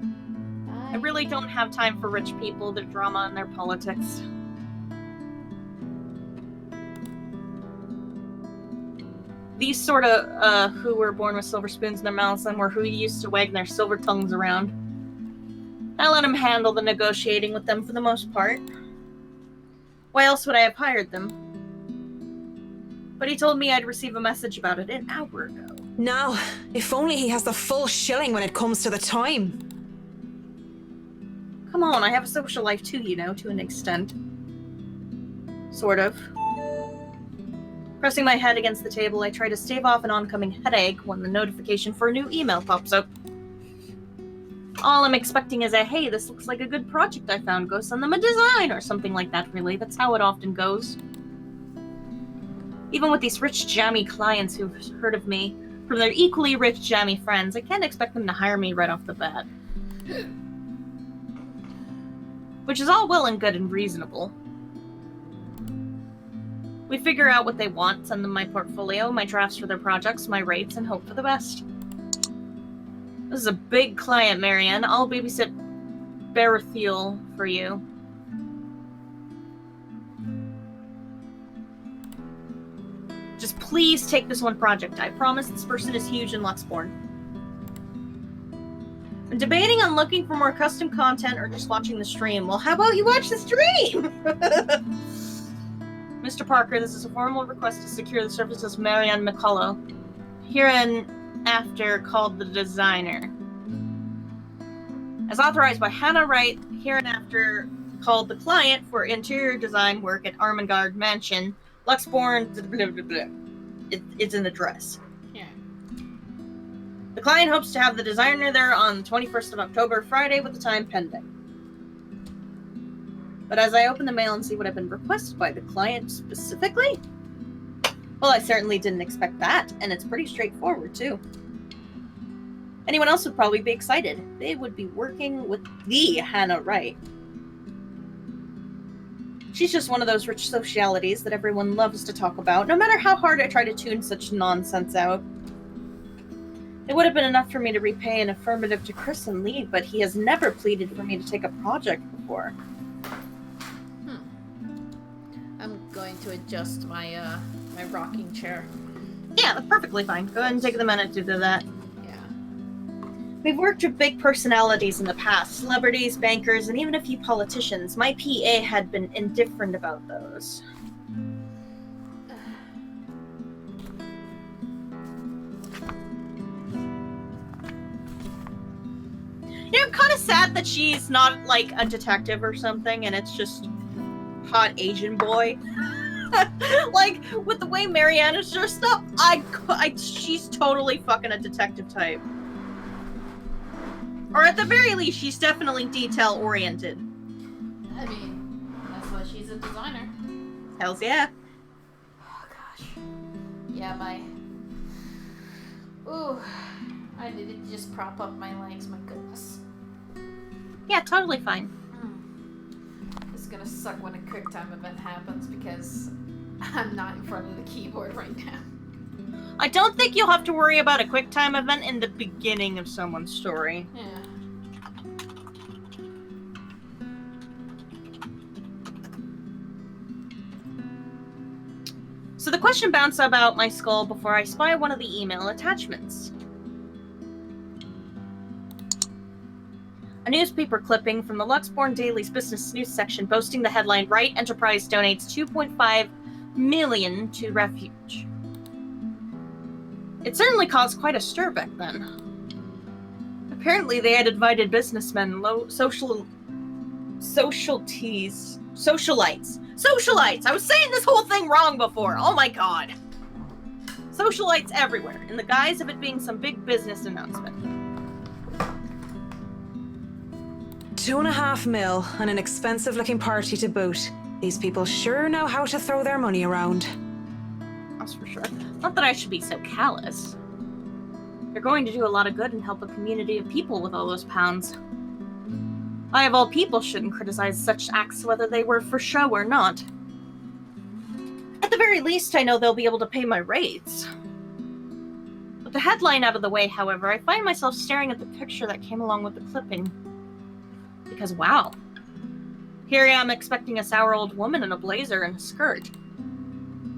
I really don't have time for rich people, their drama, and their politics. These sort of, who were born with silver spoons in their mouths and were who used to wag their silver tongues around. I let him handle the negotiating with them for the most part. Why else would I have hired them? But he told me I'd receive a message about it an hour ago. Now, if only he has the full shilling when it comes to the time. Come on, I have a social life too, you know, to an extent. Sort of. Pressing my head against the table, I try to stave off an oncoming headache when the notification for a new email pops up. All I'm expecting is a, hey, this looks like a good project I found, go send them a design, or something like that, really. That's how it often goes. Even with these rich, jammy clients who've heard of me from their equally rich, jammy friends, I can't expect them to hire me right off the bat. Which is all well and good and reasonable. We figure out what they want, send them my portfolio, my drafts for their projects, my rates, and hope for the best. This is a big client, Marianne. I'll babysit Berethiel for you. Just please take this one project. I promise this person is huge in Luxborn. I'm debating on looking for more custom content or just watching the stream. Well, how about you watch the stream? Mr. Parker, this is a formal request to secure the services of Marianne McCullough, hereinafter called the designer. As authorized by Hannah Wright, hereinafter called the client for interior design work at Armengard Mansion, Luxborn, blah, blah, blah. It's an address. Yeah. The client hopes to have the designer there on the 21st of October, Friday, with the time pending. But as I open the mail and see what I've been requested by the client specifically, well, I certainly didn't expect that, and it's pretty straightforward, too. Anyone else would probably be excited. They would be working with the Hannah Wright. She's just one of those rich socialities that everyone loves to talk about, no matter how hard I try to tune such nonsense out. It would have been enough for me to repay an affirmative to Chris and leave, but he has never pleaded for me to take a project before. I'm going to adjust my my rocking chair. Yeah, that's perfectly fine. Go ahead and take the minute to do that. Yeah. We've worked with big personalities in the past, celebrities, bankers, and even a few politicians. My PA had been indifferent about those. You know, I'm kind of sad that she's not, like, a detective or something, and it's just hot Asian boy. Like, with the way Marianne is dressed up, she's totally fucking a detective type. Or at the very least, she's definitely detail-oriented. I mean, that's why she's a designer. Hells yeah. Oh, gosh. Yeah, Ooh. I needed to just prop up my legs, my goodness. Yeah, totally fine. This is gonna suck when a quick time event happens because I'm not in front of the keyboard right now. I don't think you'll have to worry about a QuickTime event in the beginning of someone's story. Yeah. So the question bounced about my skull before I spy one of the email attachments. A newspaper clipping from the Luxborn Daily's business news section boasting the headline, Wright Enterprise donates $2.5 million to refuge. It certainly caused quite a stir back then. Apparently they had invited businessmen, socialites. I was saying this whole thing wrong before. Oh my god. Socialites everywhere, in the guise of it being some big business announcement. $2.5 million and an expensive-looking party to boot. These people sure know how to throw their money around. That's for sure. Not that I should be so callous. They're going to do a lot of good and help a community of people with all those pounds. I, of all people, shouldn't criticize such acts whether they were for show or not. At the very least, I know they'll be able to pay my rates. With the headline out of the way, however, I find myself staring at the picture that came along with the clipping. Because, wow. Here I am expecting a sour old woman in a blazer and a skirt.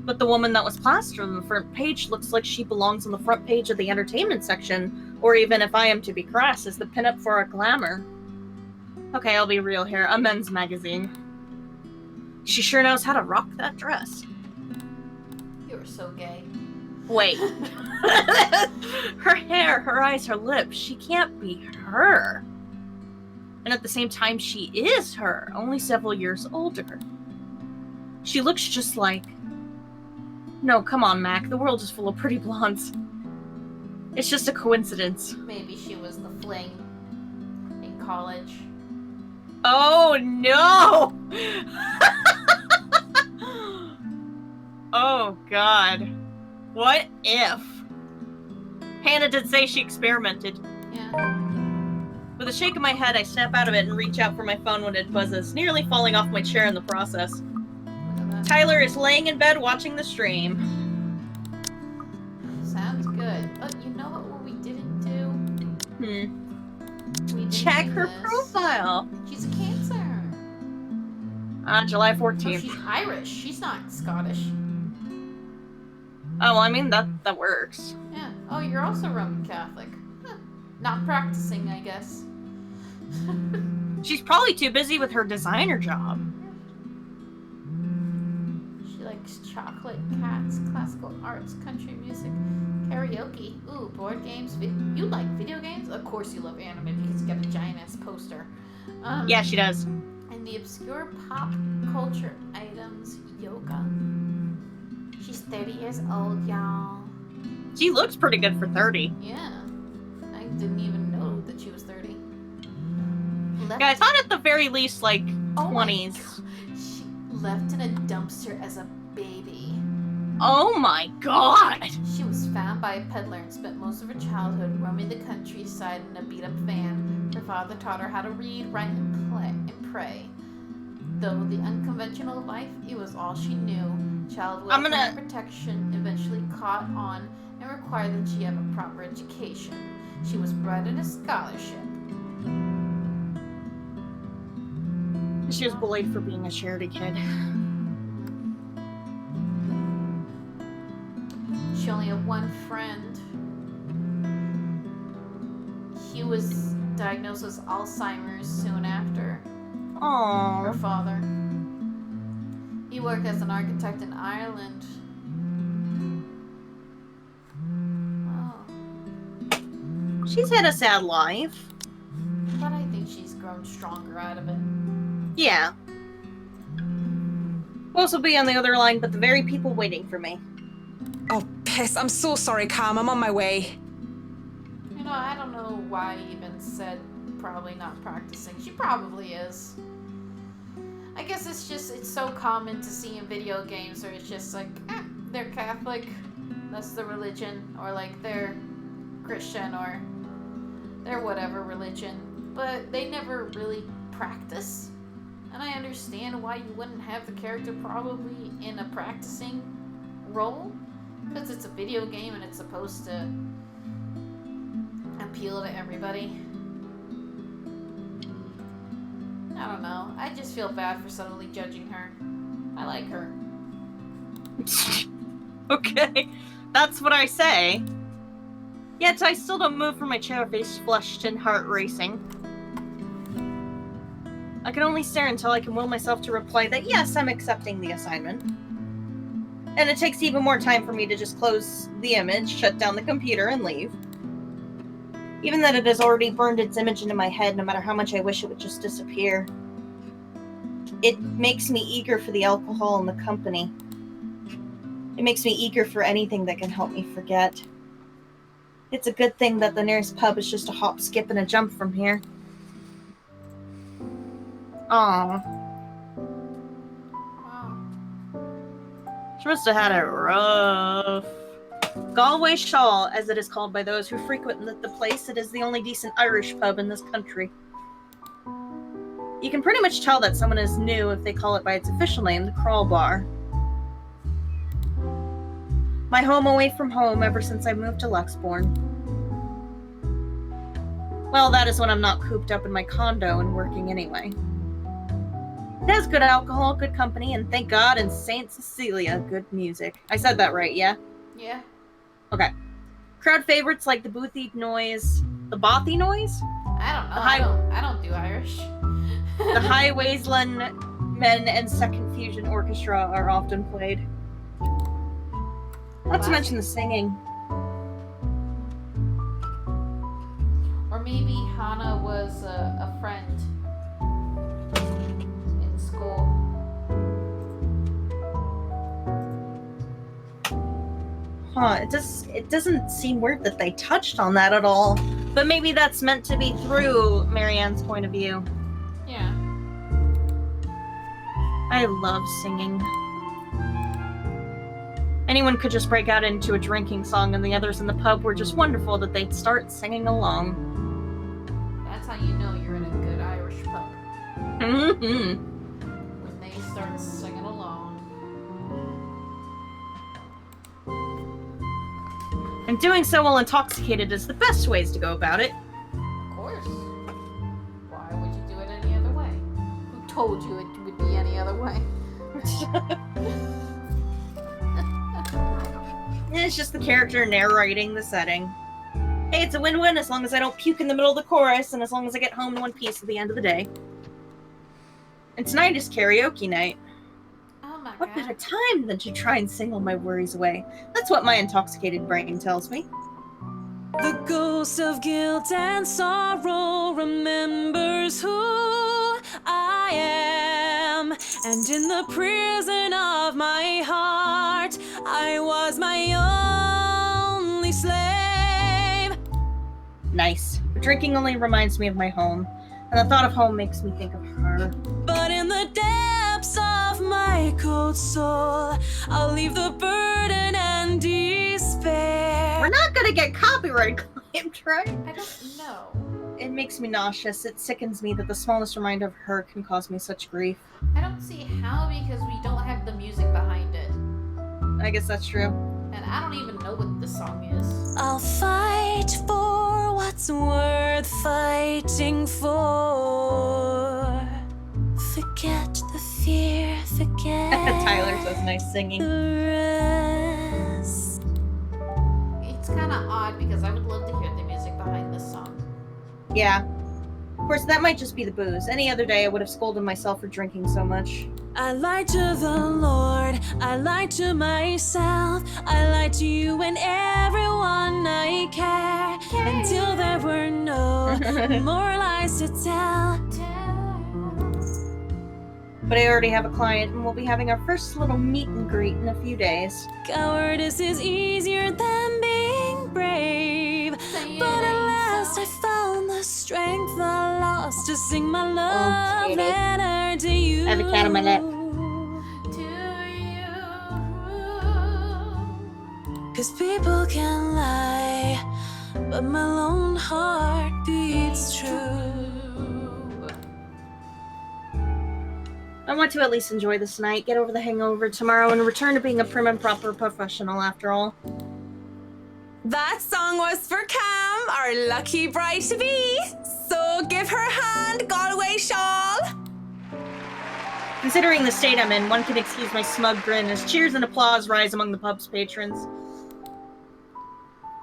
But the woman that was plastered on the front page looks like she belongs on the front page of the entertainment section, or even, if I am to be crass, is the pinup for a glamour. Okay, I'll be real here. A men's magazine. She sure knows how to rock that dress. You're so gay. Wait. Her hair, her eyes, her lips. She can't be her. And at the same time, she is her, only several years older. She looks just like... No, come on, Mac. The world is full of pretty blondes. It's just a coincidence. Maybe she was the fling in college. Oh, no! Oh, God. What if? Hannah did say she experimented. Yeah. With a shake of my head, I snap out of it and reach out for my phone when it buzzes, nearly falling off my chair in the process. Tyler is laying in bed watching the stream. Sounds good. Oh, you know what we didn't do? We didn't Check do her this. profile. She's a Cancer. July Oh, 14th. she's Irish. She's not Scottish. Oh, well, I mean, that works. Yeah. Oh, you're also Roman Catholic. Huh. Not practicing, I guess. She's probably too busy with her designer job. She likes chocolate, cats, classical arts, country music, karaoke. Ooh, board games. You like video games? Of course you love anime because you got a giant-ass poster. Yeah, she does. And the obscure pop culture items, yoga. She's 30 years old, y'all. She looks pretty good for 30. Yeah. I didn't even know that she was 30. Yeah, I thought at the very least, like, Oh 20s. She left in a dumpster as a baby. Oh my god! She was found by a peddler and spent most of her childhood roaming the countryside in a beat-up van. Her father taught her how to read, write, and pray. Though the unconventional life, it was all she knew. Child welfare and protection eventually caught on and required that she have a proper education. She was bred in a scholarship. She was bullied for being a charity kid. She only had one friend. He was diagnosed with Alzheimer's soon after her Aww. father. He worked as an architect in Ireland. Oh. She's had a sad life. But I think she's grown stronger out of it. Yeah. We'll also be on the other line, but the very people waiting for me. Oh, piss. I'm so sorry, Cam. I'm on my way. You know, I don't know why he even said probably not practicing. She probably is. I guess it's so common to see in video games where it's just like, they're Catholic, that's the religion, or like they're Christian, or they're whatever religion, but they never really practice. And I understand why you wouldn't have the character probably in a practicing role. Because it's a video game and it's supposed to appeal to everybody. I don't know. I just feel bad for suddenly judging her. I like her. Okay, that's what I say. Yet I still don't move from my chair, face flushed and heart racing. I can only stare until I can will myself to reply that yes, I'm accepting the assignment. And it takes even more time for me to just close the image, shut down the computer, and leave. Even that it has already burned its image into my head, no matter how much I wish it would just disappear. It makes me eager for the alcohol and the company. It makes me eager for anything that can help me forget. It's a good thing that the nearest pub is just a hop, skip, and a jump from here. Aww. Wow. She must have had it rough. Galway Shaw, as it is called by those who frequent the place, it is the only decent Irish pub in this country. You can pretty much tell that someone is new if they call it by its official name, the Crawl Bar. My home away from home ever since I moved to Luxbourne. Well, that is when I'm not cooped up in my condo and working anyway. It has good alcohol, good company, and thank God in St. Cecilia, good music. I said that right, yeah? Yeah. Okay. Crowd favorites like the Bothy Noise. The Bothy Noise? I don't know. I don't do Irish. The High Wasteland Men and Second Fusion Orchestra are often played. Not to mention the singing. Or maybe Hannah was a friend in school. Huh, it doesn't seem weird that they touched on that at all. But maybe that's meant to be through Marianne's point of view. Yeah. I love singing. Anyone could just break out into a drinking song, and the others in the pub were just wonderful that they'd start singing along. That's how you know you're in a good Irish pub. Mm-hmm. When they start singing along. And doing so while intoxicated is the best ways to go about it. Of course. Why would you do it any other way? Who told you it would be any other way? It's just the character narrating the setting. Hey, it's a win-win as long as I don't puke in the middle of the chorus and as long as I get home in one piece at the end of the day. And tonight is karaoke night. Oh my What god. better time than to try and sing all my worries away? That's what my intoxicated brain tells me. The ghost of guilt and sorrow remembers who I am. And in the prison of my heart, I was my only slave. Nice. Drinking only reminds me of my home. And the thought of home makes me think of her. But in the depths of my cold soul, I'll leave the burden and despair. We're not gonna get copyright claimed, right? I don't know. It makes me nauseous. It sickens me that the smallest reminder of her can cause me such grief. I don't see how because we don't have the music behind it. I guess that's true. And I don't even know what the song is. I'll fight for what's worth fighting for. Forget the fear, forget Tyler says nice singing. the rest. It's kind of odd because I would love to hear the music behind this song. Yeah. Of course, that might just be the booze. Any other day, I would have scolded myself for drinking so much. I lied to the Lord, I lied to myself, I lied to you and everyone I care, until there were no more lies to tell. But I already have a client, and we'll be having our first little meet and greet in a few days. Cowardice is easier than being brave, but at last I found the strength I lost to sing my love letter to you. I have a cat on my lap. Cause people can lie, but my lone heart beats true. want to at least enjoy this night, get over the hangover tomorrow, and return to being a prim and proper professional after all. That song was for Cam, our lucky bride-to-be. So give her a hand, Galway shawl. Considering the state I'm in, one can excuse my smug grin as cheers and applause rise among the pub's patrons.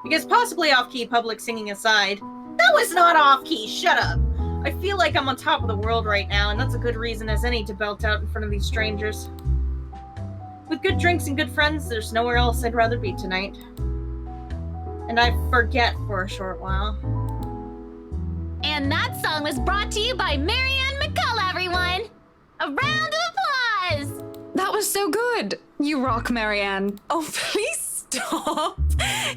Because possibly off-key public singing aside, that was not off-key, shut up! I feel like I'm on top of the world right now, and that's a good reason as any to belt out in front of these strangers. With good drinks and good friends, there's nowhere else I'd rather be tonight. And I forget for a short while. And that song was brought to you by Marianne McCullough, everyone! A round of applause! That was so good. You rock, Marianne. Oh, please stop.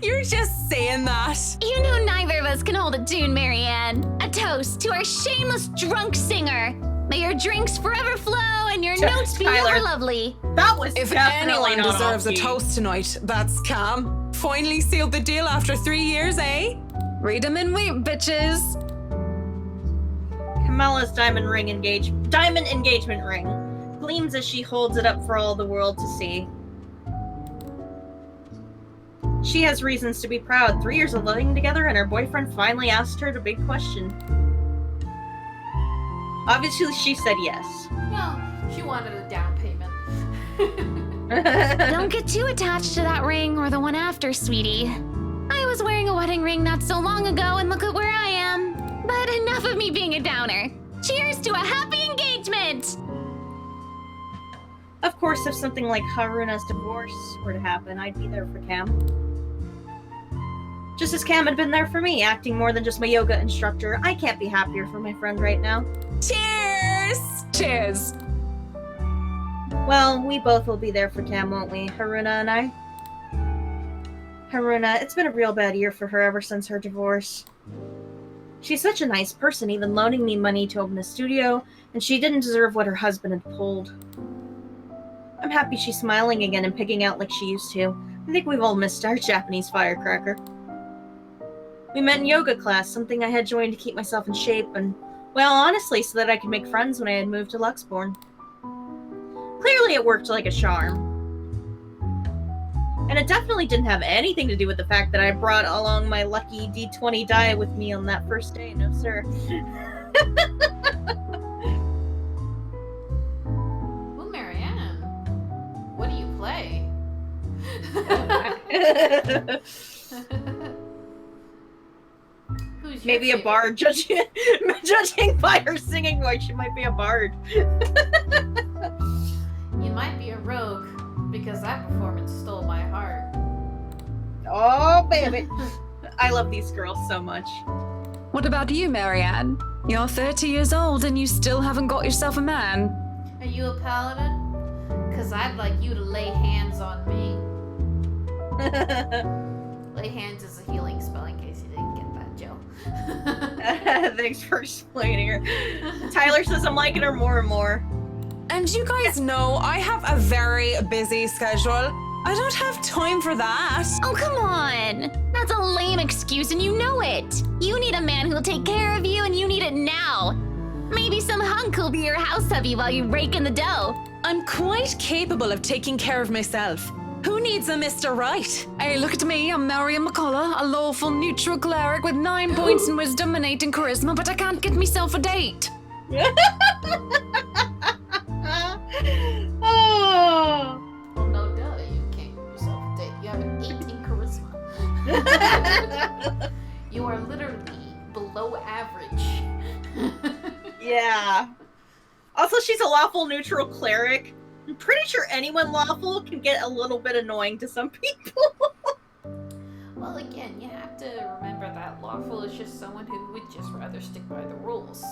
You're just saying that. You know neither of us can hold a tune, Marianne. A toast to our shameless drunk singer. May your drinks forever flow and your notes be ever lovely. That was If definitely anyone not deserves a off-key. toast tonight, that's Cam. Finally sealed the deal after 3 years, eh? Read 'em and wait, bitches. Kamala's diamond engagement ring gleams as she holds it up for all the world to see. She has reasons to be proud. 3 years of living together and her boyfriend finally asked her the big question. Obviously, she said yes. Well, she wanted a down payment. Don't get too attached to that ring or the one after, sweetie. I was wearing a wedding ring not so long ago, and look at where I am. But enough of me being a downer. Cheers to a happy engagement! Of course, if something like Haruna's divorce were to happen, I'd be there for Cam. Just as Cam had been there for me, acting more than just my yoga instructor. I can't be happier for my friend right now. Cheers! Cheers! Well, we both will be there for Cam, won't we, Haruna and I? Haruna, it's been a real bad year for her ever since her divorce. She's such a nice person, even loaning me money to open a studio, and she didn't deserve what her husband had pulled. I'm happy she's smiling again and pigging out like she used to. I think we've all missed our Japanese firecracker. We met in yoga class, something I had joined to keep myself in shape, and, well, honestly, so that I could make friends when I had moved to Luxborn. Clearly it worked like a charm. And it definitely didn't have anything to do with the fact that I brought along my lucky D20 die with me on that first day, no sir. Well, Marianne, what do you play? Who's your Maybe a favorite? bard. Judging by her singing voice, she might be a bard. You might be a rogue, because that performance stole my heart. Oh, baby. I love these girls so much. What about you, Marianne? You're 30 years old and you still haven't got yourself a man. Are you a paladin? Because I'd like you to lay hands on me. Lay hands is a healing spell in case you didn't get that, Joe. Thanks for explaining her. Tyler says I'm liking her more and more. And you guys know I have a very busy schedule. I don't have time for that. Oh, come on! That's a lame excuse and you know it! You need a man who'll take care of you and you need it now! Maybe some hunk who'll be your house hubby while you rake in the dough. I'm quite capable of taking care of myself. Who needs a Mr. Right? Hey, look at me. I'm Marianne McCullough, a lawful neutral cleric with 9 points in wisdom and 8 in charisma, but I can't get myself a date. Oh. Well, no duh, you can't give yourself a date. You have an 8 in charisma. You are literally below average. Yeah. Also, she's a lawful neutral cleric. I'm pretty sure anyone lawful can get a little bit annoying to some people. Well, again, you have to remember that lawful is just someone who would just rather stick by the rules.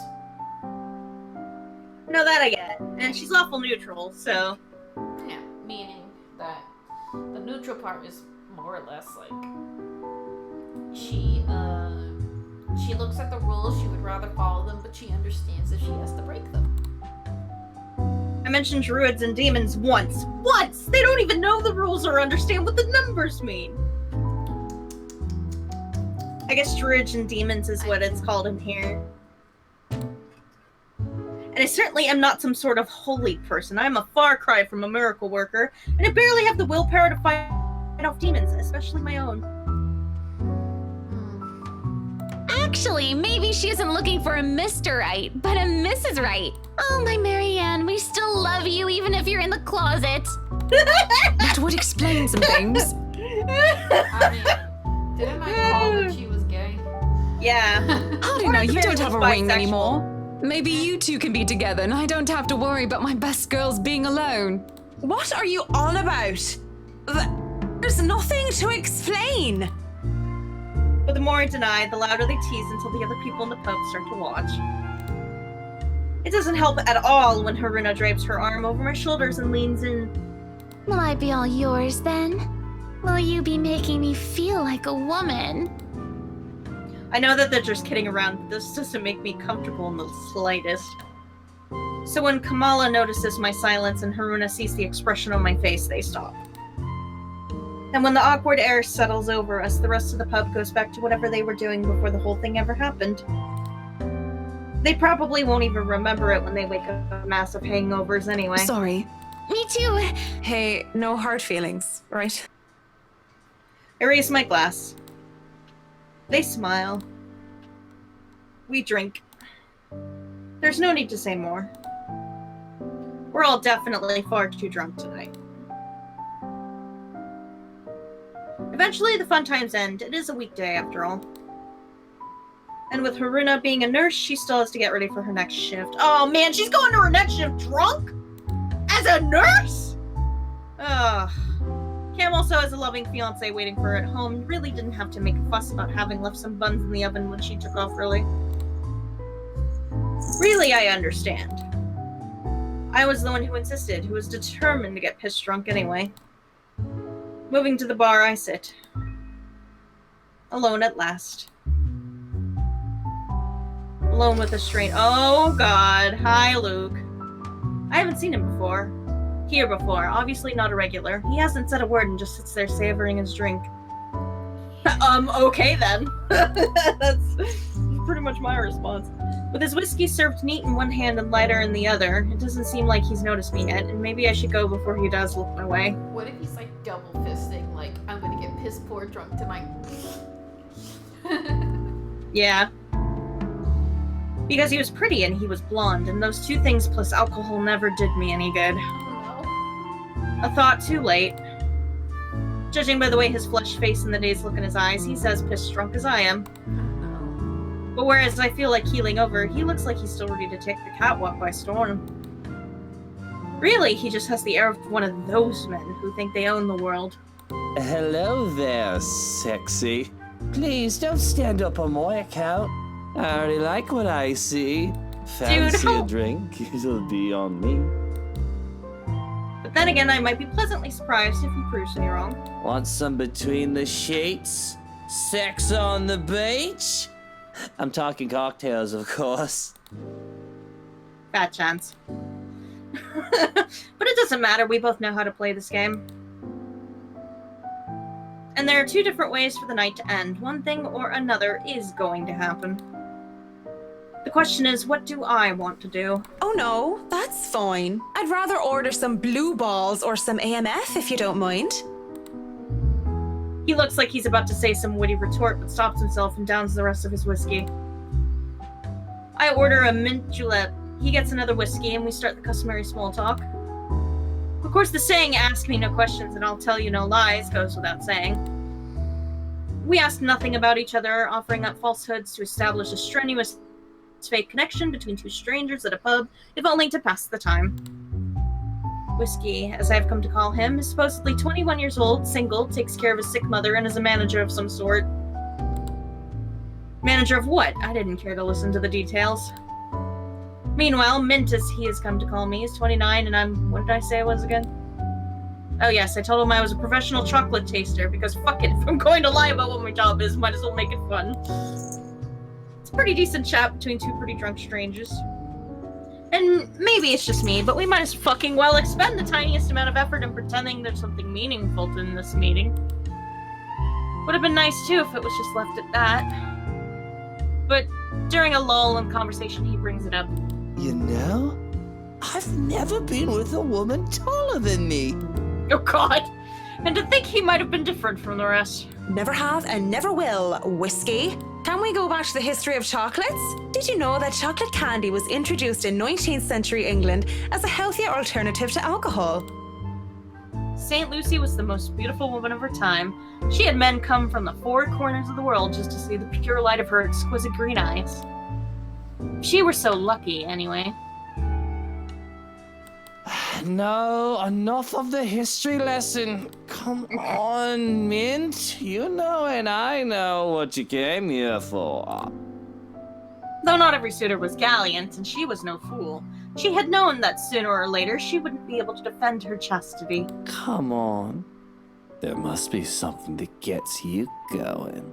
No, that I get. And she's lawful neutral, so... Yeah, meaning that the neutral part is more or less like she looks at the rules, she would rather follow them, but she understands if she has to break them. I mentioned druids and demons once. Once! They don't even know the rules or understand what the numbers mean. I guess druids and demons is what it's called in here. And I certainly am not some sort of holy person. I'm a far cry from a miracle worker, and I barely have the willpower to fight off demons, especially my own. Actually, maybe she isn't looking for a Mr. Right, but a Mrs. Right. Oh, my Marianne, we still love you even if you're in the closet. That would explain some things. I mean, didn't I call that she was gay? Yeah. How do you know you don't have a ring anymore? Maybe you two can be together and I don't have to worry about my best girls being alone. What are you on about? There's nothing to explain. But the more I deny, the louder they tease until the other people in the pub start to watch. It doesn't help at all when Haruna drapes her arm over my shoulders and leans in. Will I be all yours then? Will you be making me feel like a woman? I know that they're just kidding around, but this doesn't make me comfortable in the slightest. So when Kamala notices my silence and Haruna sees the expression on my face, they stop. And when the awkward air settles over us, the rest of the pub goes back to whatever they were doing before the whole thing ever happened. They probably won't even remember it when they wake up with massive hangovers anyway. Sorry. Me too. Hey, no hard feelings, right? I raise my glass. They smile. We drink. There's no need to say more. We're all definitely far too drunk tonight. Eventually, the fun times end. It is a weekday, after all. And with Haruna being a nurse, she still has to get ready for her next shift. Oh man, she's going to her next shift drunk? As a nurse? Ugh. Cam also has a loving fiance waiting for her at home. Really didn't have to make a fuss about having left some buns in the oven when she took off early. Really, I understand. I was the one who insisted, who was determined to get pissed drunk anyway. Moving to the bar, I sit. Alone at last. Alone with a stranger. Oh god. Hi, Luke. I haven't seen him before. Here before. Obviously not a regular. He hasn't said a word and just sits there savoring his drink. Okay then. That's pretty much my response. With his whiskey served neat in one hand and lighter in the other, it doesn't seem like he's noticed me yet, and maybe I should go before he does look my way. What if he's like double fisting, like, I'm gonna get piss poor drunk tonight? Yeah. Because he was pretty and he was blonde, and those two things plus alcohol never did me any good. A thought too late. Judging by the way his flushed face and the dazed look in his eyes, he's as pissed drunk as I am. But whereas I feel like healing over, he looks like he's still ready to take the catwalk by storm. Really, he just has the air of one of those men who think they own the world. Hello there, sexy. Please don't stand up on my account. I already like what I see. Fancy a drink? It'll be on me. But then again, I might be pleasantly surprised if he proves me wrong. Want some between the sheets? Sex on the beach? I'm talking cocktails, of course. Bad chance. But it doesn't matter, we both know how to play this game. And there are two different ways for the night to end. One thing or another is going to happen. The question is, what do I want to do? Oh no, that's fine. I'd rather order some blue balls or some AMF if you don't mind. He looks like he's about to say some witty retort, but stops himself and downs the rest of his whiskey. I order a mint julep. He gets another whiskey, and we start the customary small talk. Of course, the saying, ask me no questions and I'll tell you no lies, goes without saying. We ask nothing about each other, offering up falsehoods to establish a strenuous fake connection between two strangers at a pub, if only to pass the time. Whiskey, as I've come to call him, is supposedly 21 years old, single, takes care of his sick mother, and is a manager of some sort. Manager of what? I didn't care to listen to the details. Meanwhile, Mint, as he has come to call me, is 29, and I'm... what did I say I was again? Oh yes, I told him I was a professional chocolate taster, because fuck it, if I'm going to lie about what my job is, might as well make it fun. It's a pretty decent chat between two pretty drunk strangers. And maybe it's just me, but we might as fucking well expend the tiniest amount of effort in pretending there's something meaningful in this meeting. Would have been nice too if it was just left at that. But during a lull in conversation, he brings it up. You know, I've never been with a woman taller than me. Oh god. And to think he might have been different from the rest. Never have and never will, Whiskey. Can we go back to the history of chocolates? Did you know that chocolate candy was introduced in 19th century England as a healthier alternative to alcohol? St. Lucy was the most beautiful woman of her time. She had men come from the 4 corners of the world just to see the pure light of her exquisite green eyes. She were so lucky, anyway. No, enough of the history lesson. Come on, Mint. You know and I know what you came here for. Though not every suitor was gallant, and she was no fool. She had known that sooner or later she wouldn't be able to defend her chastity. Come on. There must be something that gets you going.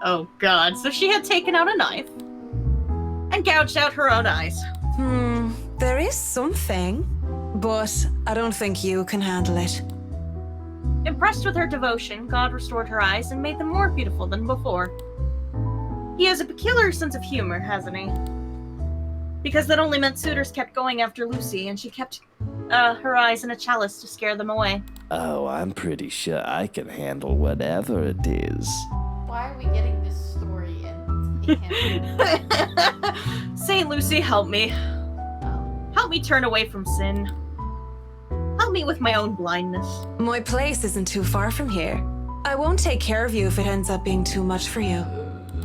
Oh god, so she had taken out a knife and gouged out her own eyes. There is something, but I don't think you can handle it. Impressed with her devotion, God restored her eyes and made them more beautiful than before. He has a peculiar sense of humor, hasn't he? Because that only meant suitors kept going after Lucy, and she kept her eyes in a chalice to scare them away. Oh, I'm pretty sure I can handle whatever it is. Why are we getting this story in? St. Lucy, help me. Help me turn away from sin. Help me with my own blindness. My place isn't too far from here. I won't take care of you if it ends up being too much for you.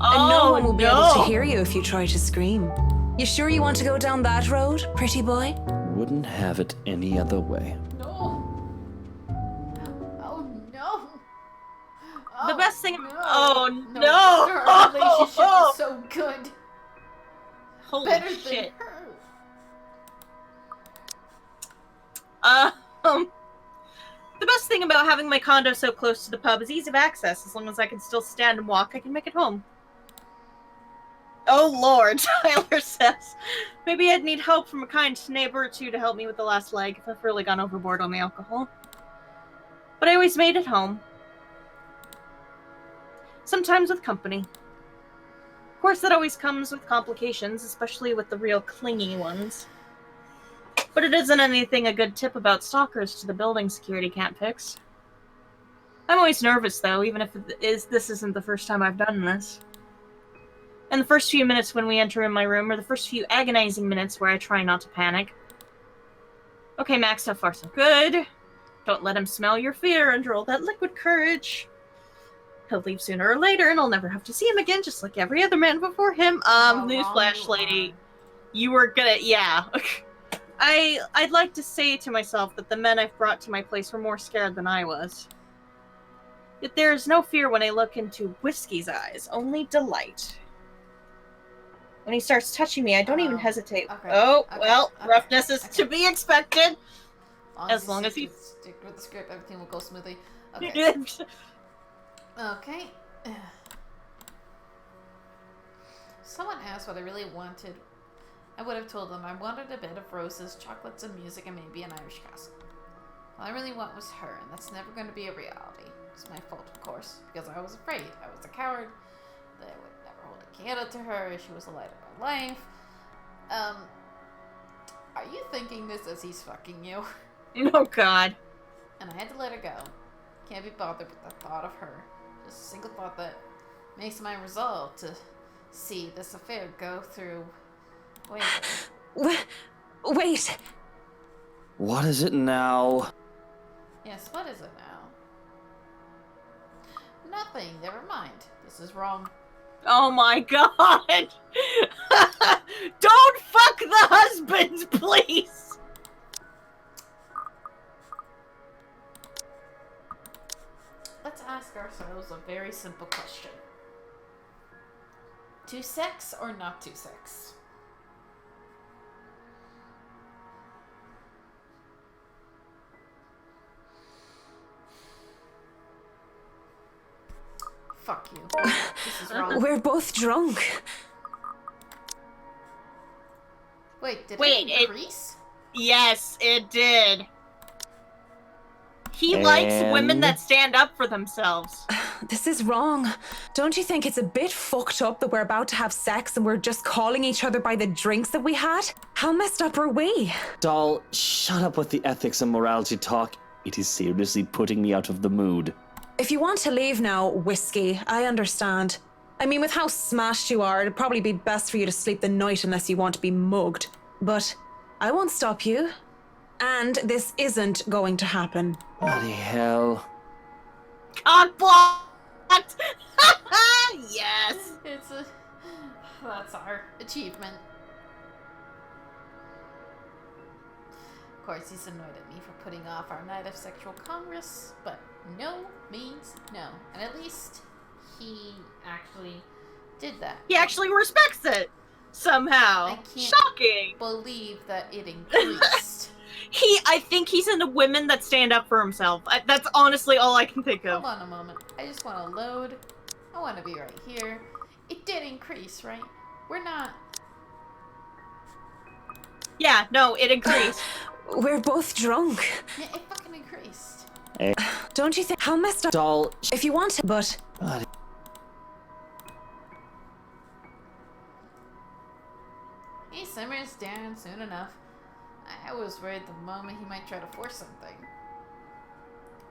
And no one will be able to hear you if you try to scream. You sure you want to go down that road, pretty boy? Wouldn't have it any other way. No. Oh no. The best thing. No. Oh No. no! Our relationship is so good. Holy Better shit. than her. The best thing about having my condo so close to the pub is ease of access. As long as I can still stand and walk, I can make it home. Oh lord, Tyler says. Maybe I'd need help from a kind neighbor or two to help me with the last leg if I've really gone overboard on the alcohol. But I always made it home. Sometimes with company. Of course, that always comes with complications, especially with the real clingy ones. But it isn't anything a good tip about stalkers to the building security can't fix. I'm always nervous, though, even if this isn't the first time I've done this. And the first few minutes when we enter in my room are the first few agonizing minutes where I try not to panic. Okay, Max, so far so good. Don't let him smell your fear under all that liquid courage. He'll leave sooner or later, and I'll never have to see him again, just like every other man before him. Newsflash, lady. You were gonna, yeah. I'd like to say to myself that the men I've brought to my place were more scared than I was. Yet there is no fear when I look into Whiskey's eyes, only delight. When he starts touching me, I don't even hesitate. Roughness is to be expected. As long as he stick with the script, everything will go smoothly. Okay. Okay. Someone asked what I really wanted. I would have told them I wanted a bed of roses, chocolates, and music, and maybe an Irish castle. All I really want was her, and that's never going to be a reality. It's my fault, of course, because I was afraid. I was a coward. That I would never hold a candle to her. She was the light of my life. Are you thinking this as he's fucking you? Oh, God. And I had to let her go. Can't be bothered with the thought of her. Just a single thought that makes my resolve to see this affair go through. Wait. What is it now? Yes, what is it now? Nothing. Never mind. This is wrong. Oh my god! Don't fuck the husbands, please! Let's ask ourselves a very simple question. To sex or not to sex? Fuck you. This is wrong. We're both drunk. Wait, did it increase? Yes, it did. He likes women that stand up for themselves. this is wrong. Don't you think it's a bit fucked up that we're about to have sex and we're just calling each other by the drinks that we had? How messed up are we? Doll, shut up with the ethics and morality talk. It is seriously putting me out of the mood. If you want to leave now, Whiskey, I understand. I mean, with how smashed you are, it'd probably be best for you to sleep the night unless you want to be mugged. But I won't stop you. And this isn't going to happen. Bloody hell. Cock blocked! Yes! That's our achievement. Of course, he's annoyed at me for putting off our night of sexual congress, but no means no. And at least he actually did that. He actually respects it! Somehow. I can't Shocking! believe that it increased. I think he's into women that stand up for himself. That's honestly all I can think of. Hold on a moment. I just want to load. I want to be right here. It did increase, right? We're not... Yeah, no, it increased. We're both drunk. Yeah, it fucking increased. Hey. Don't you think? How messed up? Doll. If you want to, but... Bloody. He simmers down soon enough. I was worried the moment he might try to force something.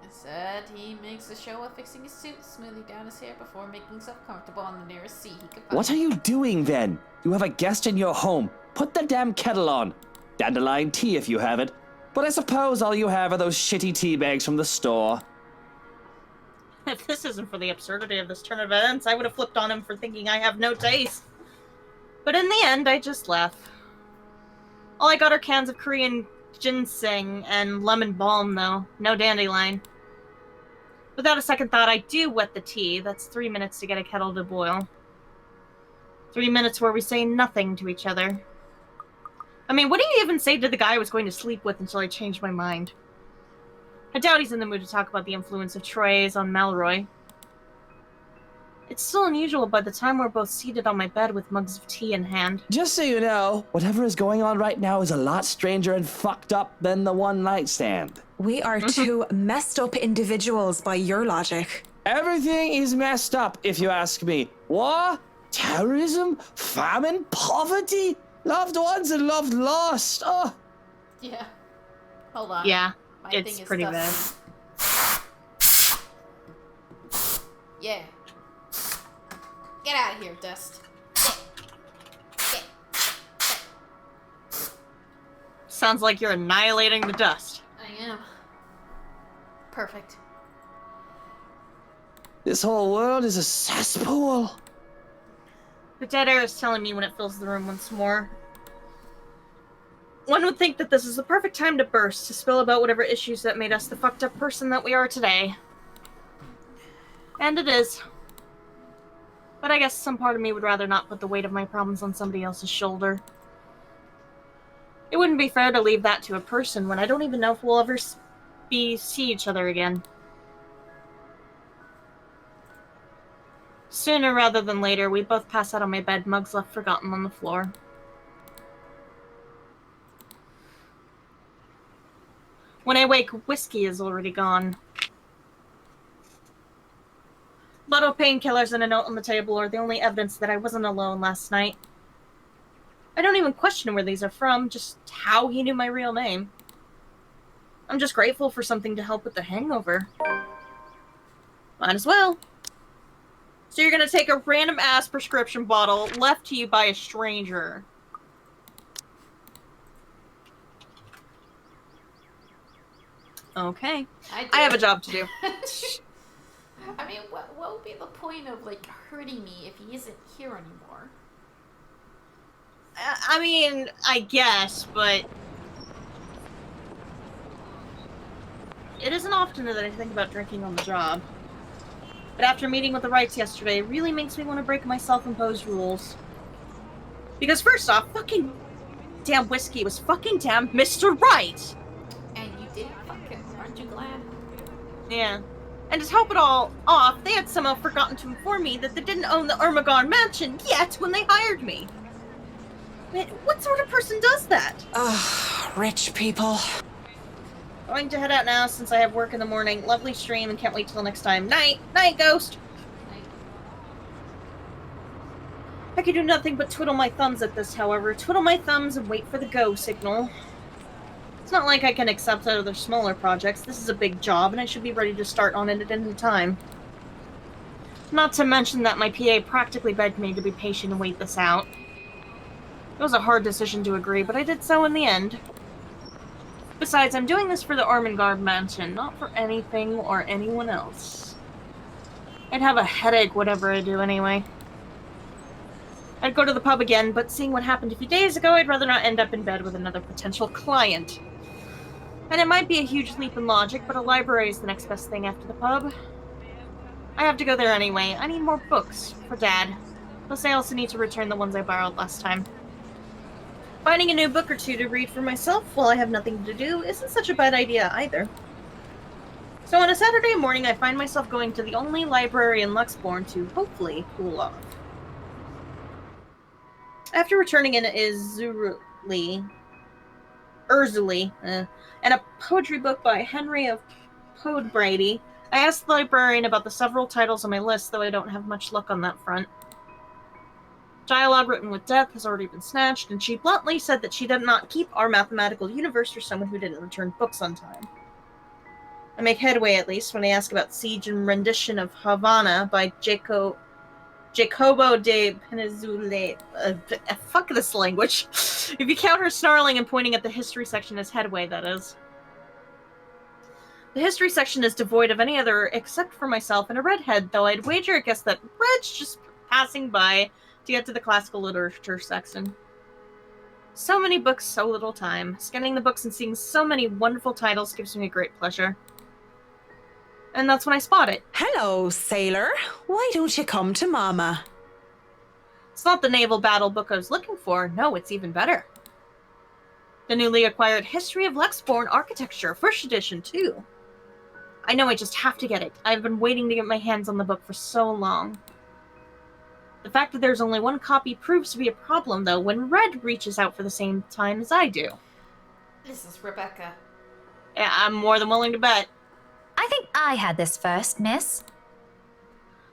Instead, he makes a show of fixing his suit, smoothing down his hair before making himself comfortable on the nearest seat he could find. What are you doing then? You have a guest in your home. Put the damn kettle on. Dandelion tea if you have it. But I suppose all you have are those shitty tea bags from the store. If this isn't for the absurdity of this turn of events, I would have flipped on him for thinking I have no taste. But in the end, I just left. All I got are cans of Korean ginseng and lemon balm, though. No dandelion. Without a second thought, I do wet the tea. That's 3 minutes to get a kettle to boil. 3 minutes where we say nothing to each other. I mean, what do you even say to the guy I was going to sleep with until I changed my mind? I doubt he's in the mood to talk about the influence of Troyes on Malroy. It's still unusual by the time we're both seated on my bed with mugs of tea in hand. Just so you know, whatever is going on right now is a lot stranger and fucked up than the one night stand. We are two messed up individuals by your logic. Everything is messed up, if you ask me. War, terrorism, famine, poverty, loved ones and loved lost. Oh. Yeah. Hold on. Yeah, My it's thing is pretty dust. bad. Yeah. Get out of here, Dust. Get. Sounds like you're annihilating the dust. I am. Perfect. This whole world is a cesspool. The dead air is telling me when it fills the room once more. One would think that this is the perfect time to burst, to spill about whatever issues that made us the fucked up person that we are today. And it is. But I guess some part of me would rather not put the weight of my problems on somebody else's shoulder. It wouldn't be fair to leave that to a person when I don't even know if we'll ever see each other again. Sooner rather than later, we both pass out on my bed, mugs left forgotten on the floor. When I wake, whiskey is already gone. Bottle painkillers and a note on the table are the only evidence that I wasn't alone last night. I don't even question where these are from, just how he knew my real name. I'm just grateful for something to help with the hangover. Might as well. So you're gonna take a random ass prescription bottle left to you by a stranger. Okay. I have a job to do. I mean, what would be the point of, like, hurting me if he isn't here anymore? I mean, I guess, but... It isn't often that I think about drinking on the job. But after meeting with the Wrights yesterday, it really makes me want to break my self-imposed rules. Because first off, fucking damn whiskey was fucking damn Mr. Wright! And you did fucking, aren't you glad? Yeah. And to top it all off, they had somehow forgotten to inform me that they didn't own the Ermagon mansion yet when they hired me. Man, what sort of person does that? Ugh, rich people. Going to head out now since I have work in the morning. Lovely stream and can't wait till next time. Night! Night, Ghost! I could do nothing but twiddle my thumbs at this, however. Twiddle my thumbs and wait for the go signal. It's not like I can accept other smaller projects. This is a big job, and I should be ready to start on it at any time. Not to mention that my PA practically begged me to be patient and wait this out. It was a hard decision to agree, but I did so in the end. Besides, I'm doing this for the Ermengarde mansion, not for anything or anyone else. I'd have a headache whatever I do anyway. I'd go to the pub again, but seeing what happened a few days ago, I'd rather not end up in bed with another potential client. And it might be a huge leap in logic, but a library is the next best thing after the pub. I have to go there anyway. I need more books for Dad. Plus, I also need to return the ones I borrowed last time. Finding a new book or two to read for myself while I have nothing to do isn't such a bad idea either. So on a Saturday morning, I find myself going to the only library in Luxbourne to hopefully cool off. After returning in Urzuli, and a poetry book by Henry of Podbrady, I asked the librarian about the several titles on my list, though I don't have much luck on that front. Dialogue written with death has already been snatched, and she bluntly said that she did not keep our mathematical universe for someone who didn't return books on time. I make headway, at least, when I ask about Siege and Rendition of Havana by Jacobo de Peninsula. Fuck this language. If you count her snarling and pointing at the history section as headway, that is. The history section is devoid of any other except for myself and a redhead, though I'd wager a guess that Red's just passing by to get to the classical literature section. So many books, so little time. Scanning the books and seeing so many wonderful titles gives me a great pleasure. And that's when I spot it. Hello, sailor. Why don't you come to Mama? It's not the naval battle book I was looking for. No, it's even better. The newly acquired History of Luxbourne Architecture, first edition, too. I know I just have to get it. I've been waiting to get my hands on the book for so long. The fact that there's only one copy proves to be a problem, though, when Red reaches out for the same time as I do. This is Rebecca. Yeah, I'm more than willing to bet. I think I had this first, miss.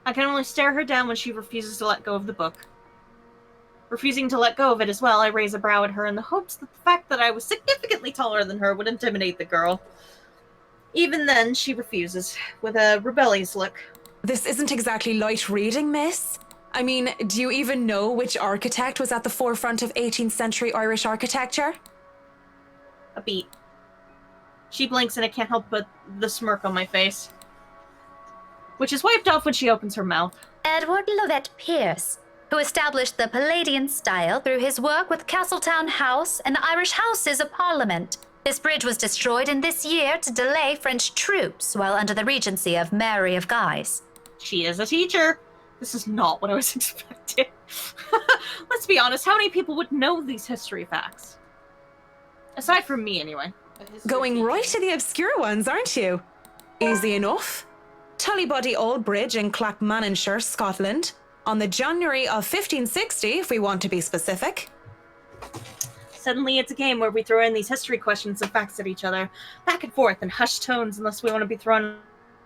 I can only stare her down when she refuses to let go of the book. Refusing to let go of it as well, I raise a brow at her in the hopes that the fact that I was significantly taller than her would intimidate the girl. Even then, she refuses, with a rebellious look. This isn't exactly light reading, miss. I mean, do you even know which architect was at the forefront of 18th century Irish architecture? A beat. She blinks and I can't help but the smirk on my face. Which is wiped off when she opens her mouth. Edward Lovett Pierce, who established the Palladian style through his work with Castletown House and the Irish Houses of Parliament. This bridge was destroyed in this year to delay French troops while under the regency of Mary of Guise. She is a teacher. This is not what I was expecting. Let's be honest, how many people would know these history facts? Aside from me, anyway. Going right to the obscure ones, aren't you? Easy enough. Tullybody Old Bridge in Clackmannanshire, Scotland, on the January of 1560, if we want to be specific. Suddenly it's a game where we throw in these history questions and facts at each other, back and forth in hushed tones unless we want to be thrown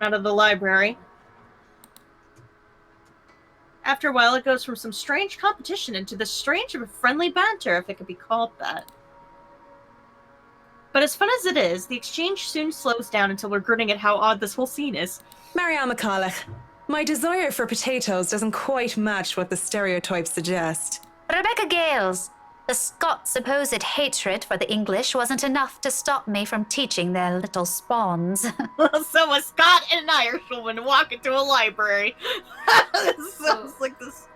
out of the library. After a while, it goes from some strange competition into this strange but friendly banter, if it could be called that. But as fun as it is, the exchange soon slows down until we're grinning at how odd this whole scene is. Marianne McCulloch, my desire for potatoes doesn't quite match what the stereotypes suggest. Rebecca Gales, the Scots' supposed hatred for the English wasn't enough to stop me from teaching their little spawns. So a Scot and an Irishwoman walk into a library. This sounds like this.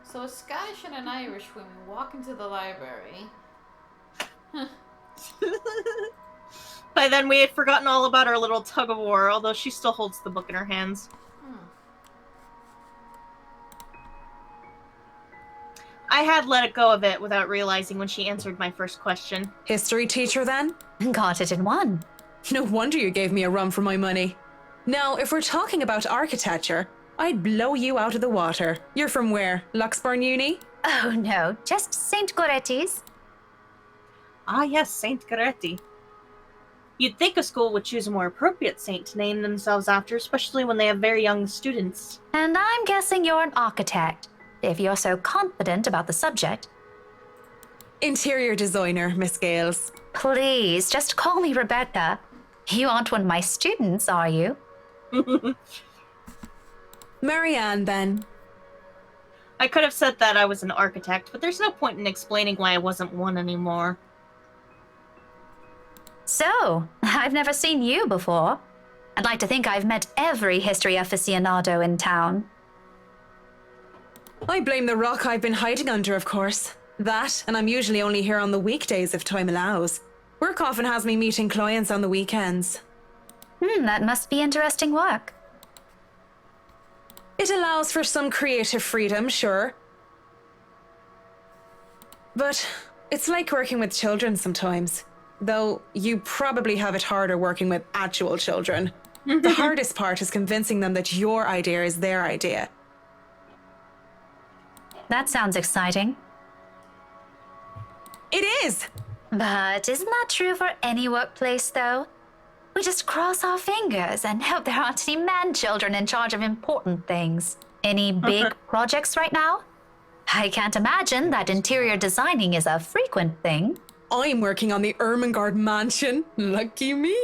So a Scottish and an Irish woman walk into the library. By then we had forgotten all about our little tug of war, although she still holds the book in her hands. I had let go of it without realizing when she answered my first question. History teacher, then? Got it in one. No wonder you gave me a run for my money. Now, if we're talking about architecture, I'd blow you out of the water. You're from where? Luxbourne Uni? Oh no, just St. Goretti's. Ah yes, St. Goretti. You'd think a school would choose a more appropriate saint to name themselves after, especially when they have very young students. And I'm guessing you're an architect, if you're so confident about the subject. Interior designer, Miss Gales. Please, just call me Rebecca. You aren't one of my students, are you? Marianne, then. I could have said that I was an architect, but there's no point in explaining why I wasn't one anymore. So, I've never seen you before. I'd like to think I've met every history aficionado in town. I blame the rock I've been hiding under, of course. That, and I'm usually only here on the weekdays if time allows. Work often has me meeting clients on the weekends. That must be interesting work. It allows for some creative freedom, sure. But it's like working with children sometimes. Though you probably have it harder working with actual children. The hardest part is convincing them that your idea is their idea. That sounds exciting. It is! But isn't that true for any workplace, though? We just cross our fingers and hope there aren't any man-children in charge of important things. Any big projects right now? I can't imagine that interior designing is a frequent thing. I'm working on the Ermengarde mansion. Lucky me.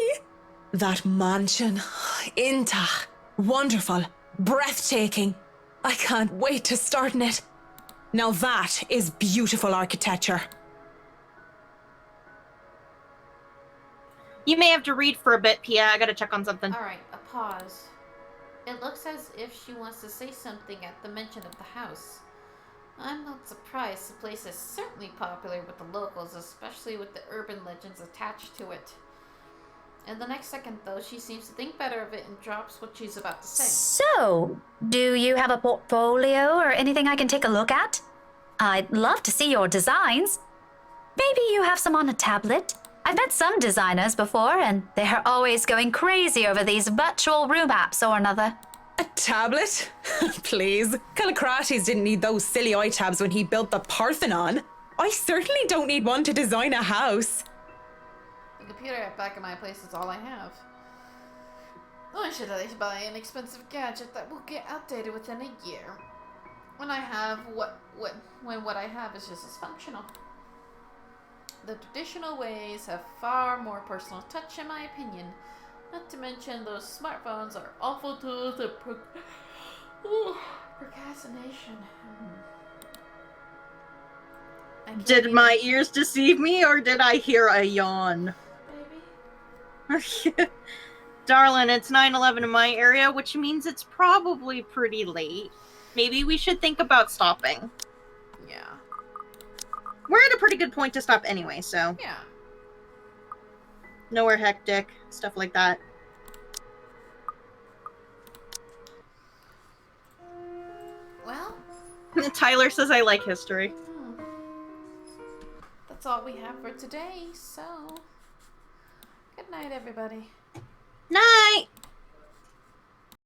That mansion. Intach. Wonderful. Breathtaking. I can't wait to start in it. Now that is beautiful architecture. You may have to read for a bit, Pia. I gotta check on something. Alright, a pause. It looks as if she wants to say something at the mention of the house. I'm not surprised. The place is certainly popular with the locals, especially with the urban legends attached to it. In the next second, though, she seems to think better of it and drops what she's about to say. So, do you have a portfolio or anything I can take a look at? I'd love to see your designs. Maybe you have some on a tablet. I've met some designers before, and they're always going crazy over these virtual room apps or another. A tablet? Please. Callicrates didn't need those silly eye-tabs when he built the Parthenon. I certainly don't need one to design a house. The computer back at my place is all I have. Why should I buy an expensive gadget that will get outdated within a year? When I have what I have is just as functional. The traditional ways have far more personal touch, in my opinion. Not to mention those smartphones are awful tools of procrastination. Did my ears deceive me, or did I hear a yawn? Baby? Darling, it's 9:11 in my area, which means it's probably pretty late. Maybe we should think about stopping. Yeah. We're at a pretty good point to stop anyway, so. Yeah. Nowhere hectic, stuff like that. Well. Tyler says I like history. That's all we have for today, so. Good night, everybody. Night!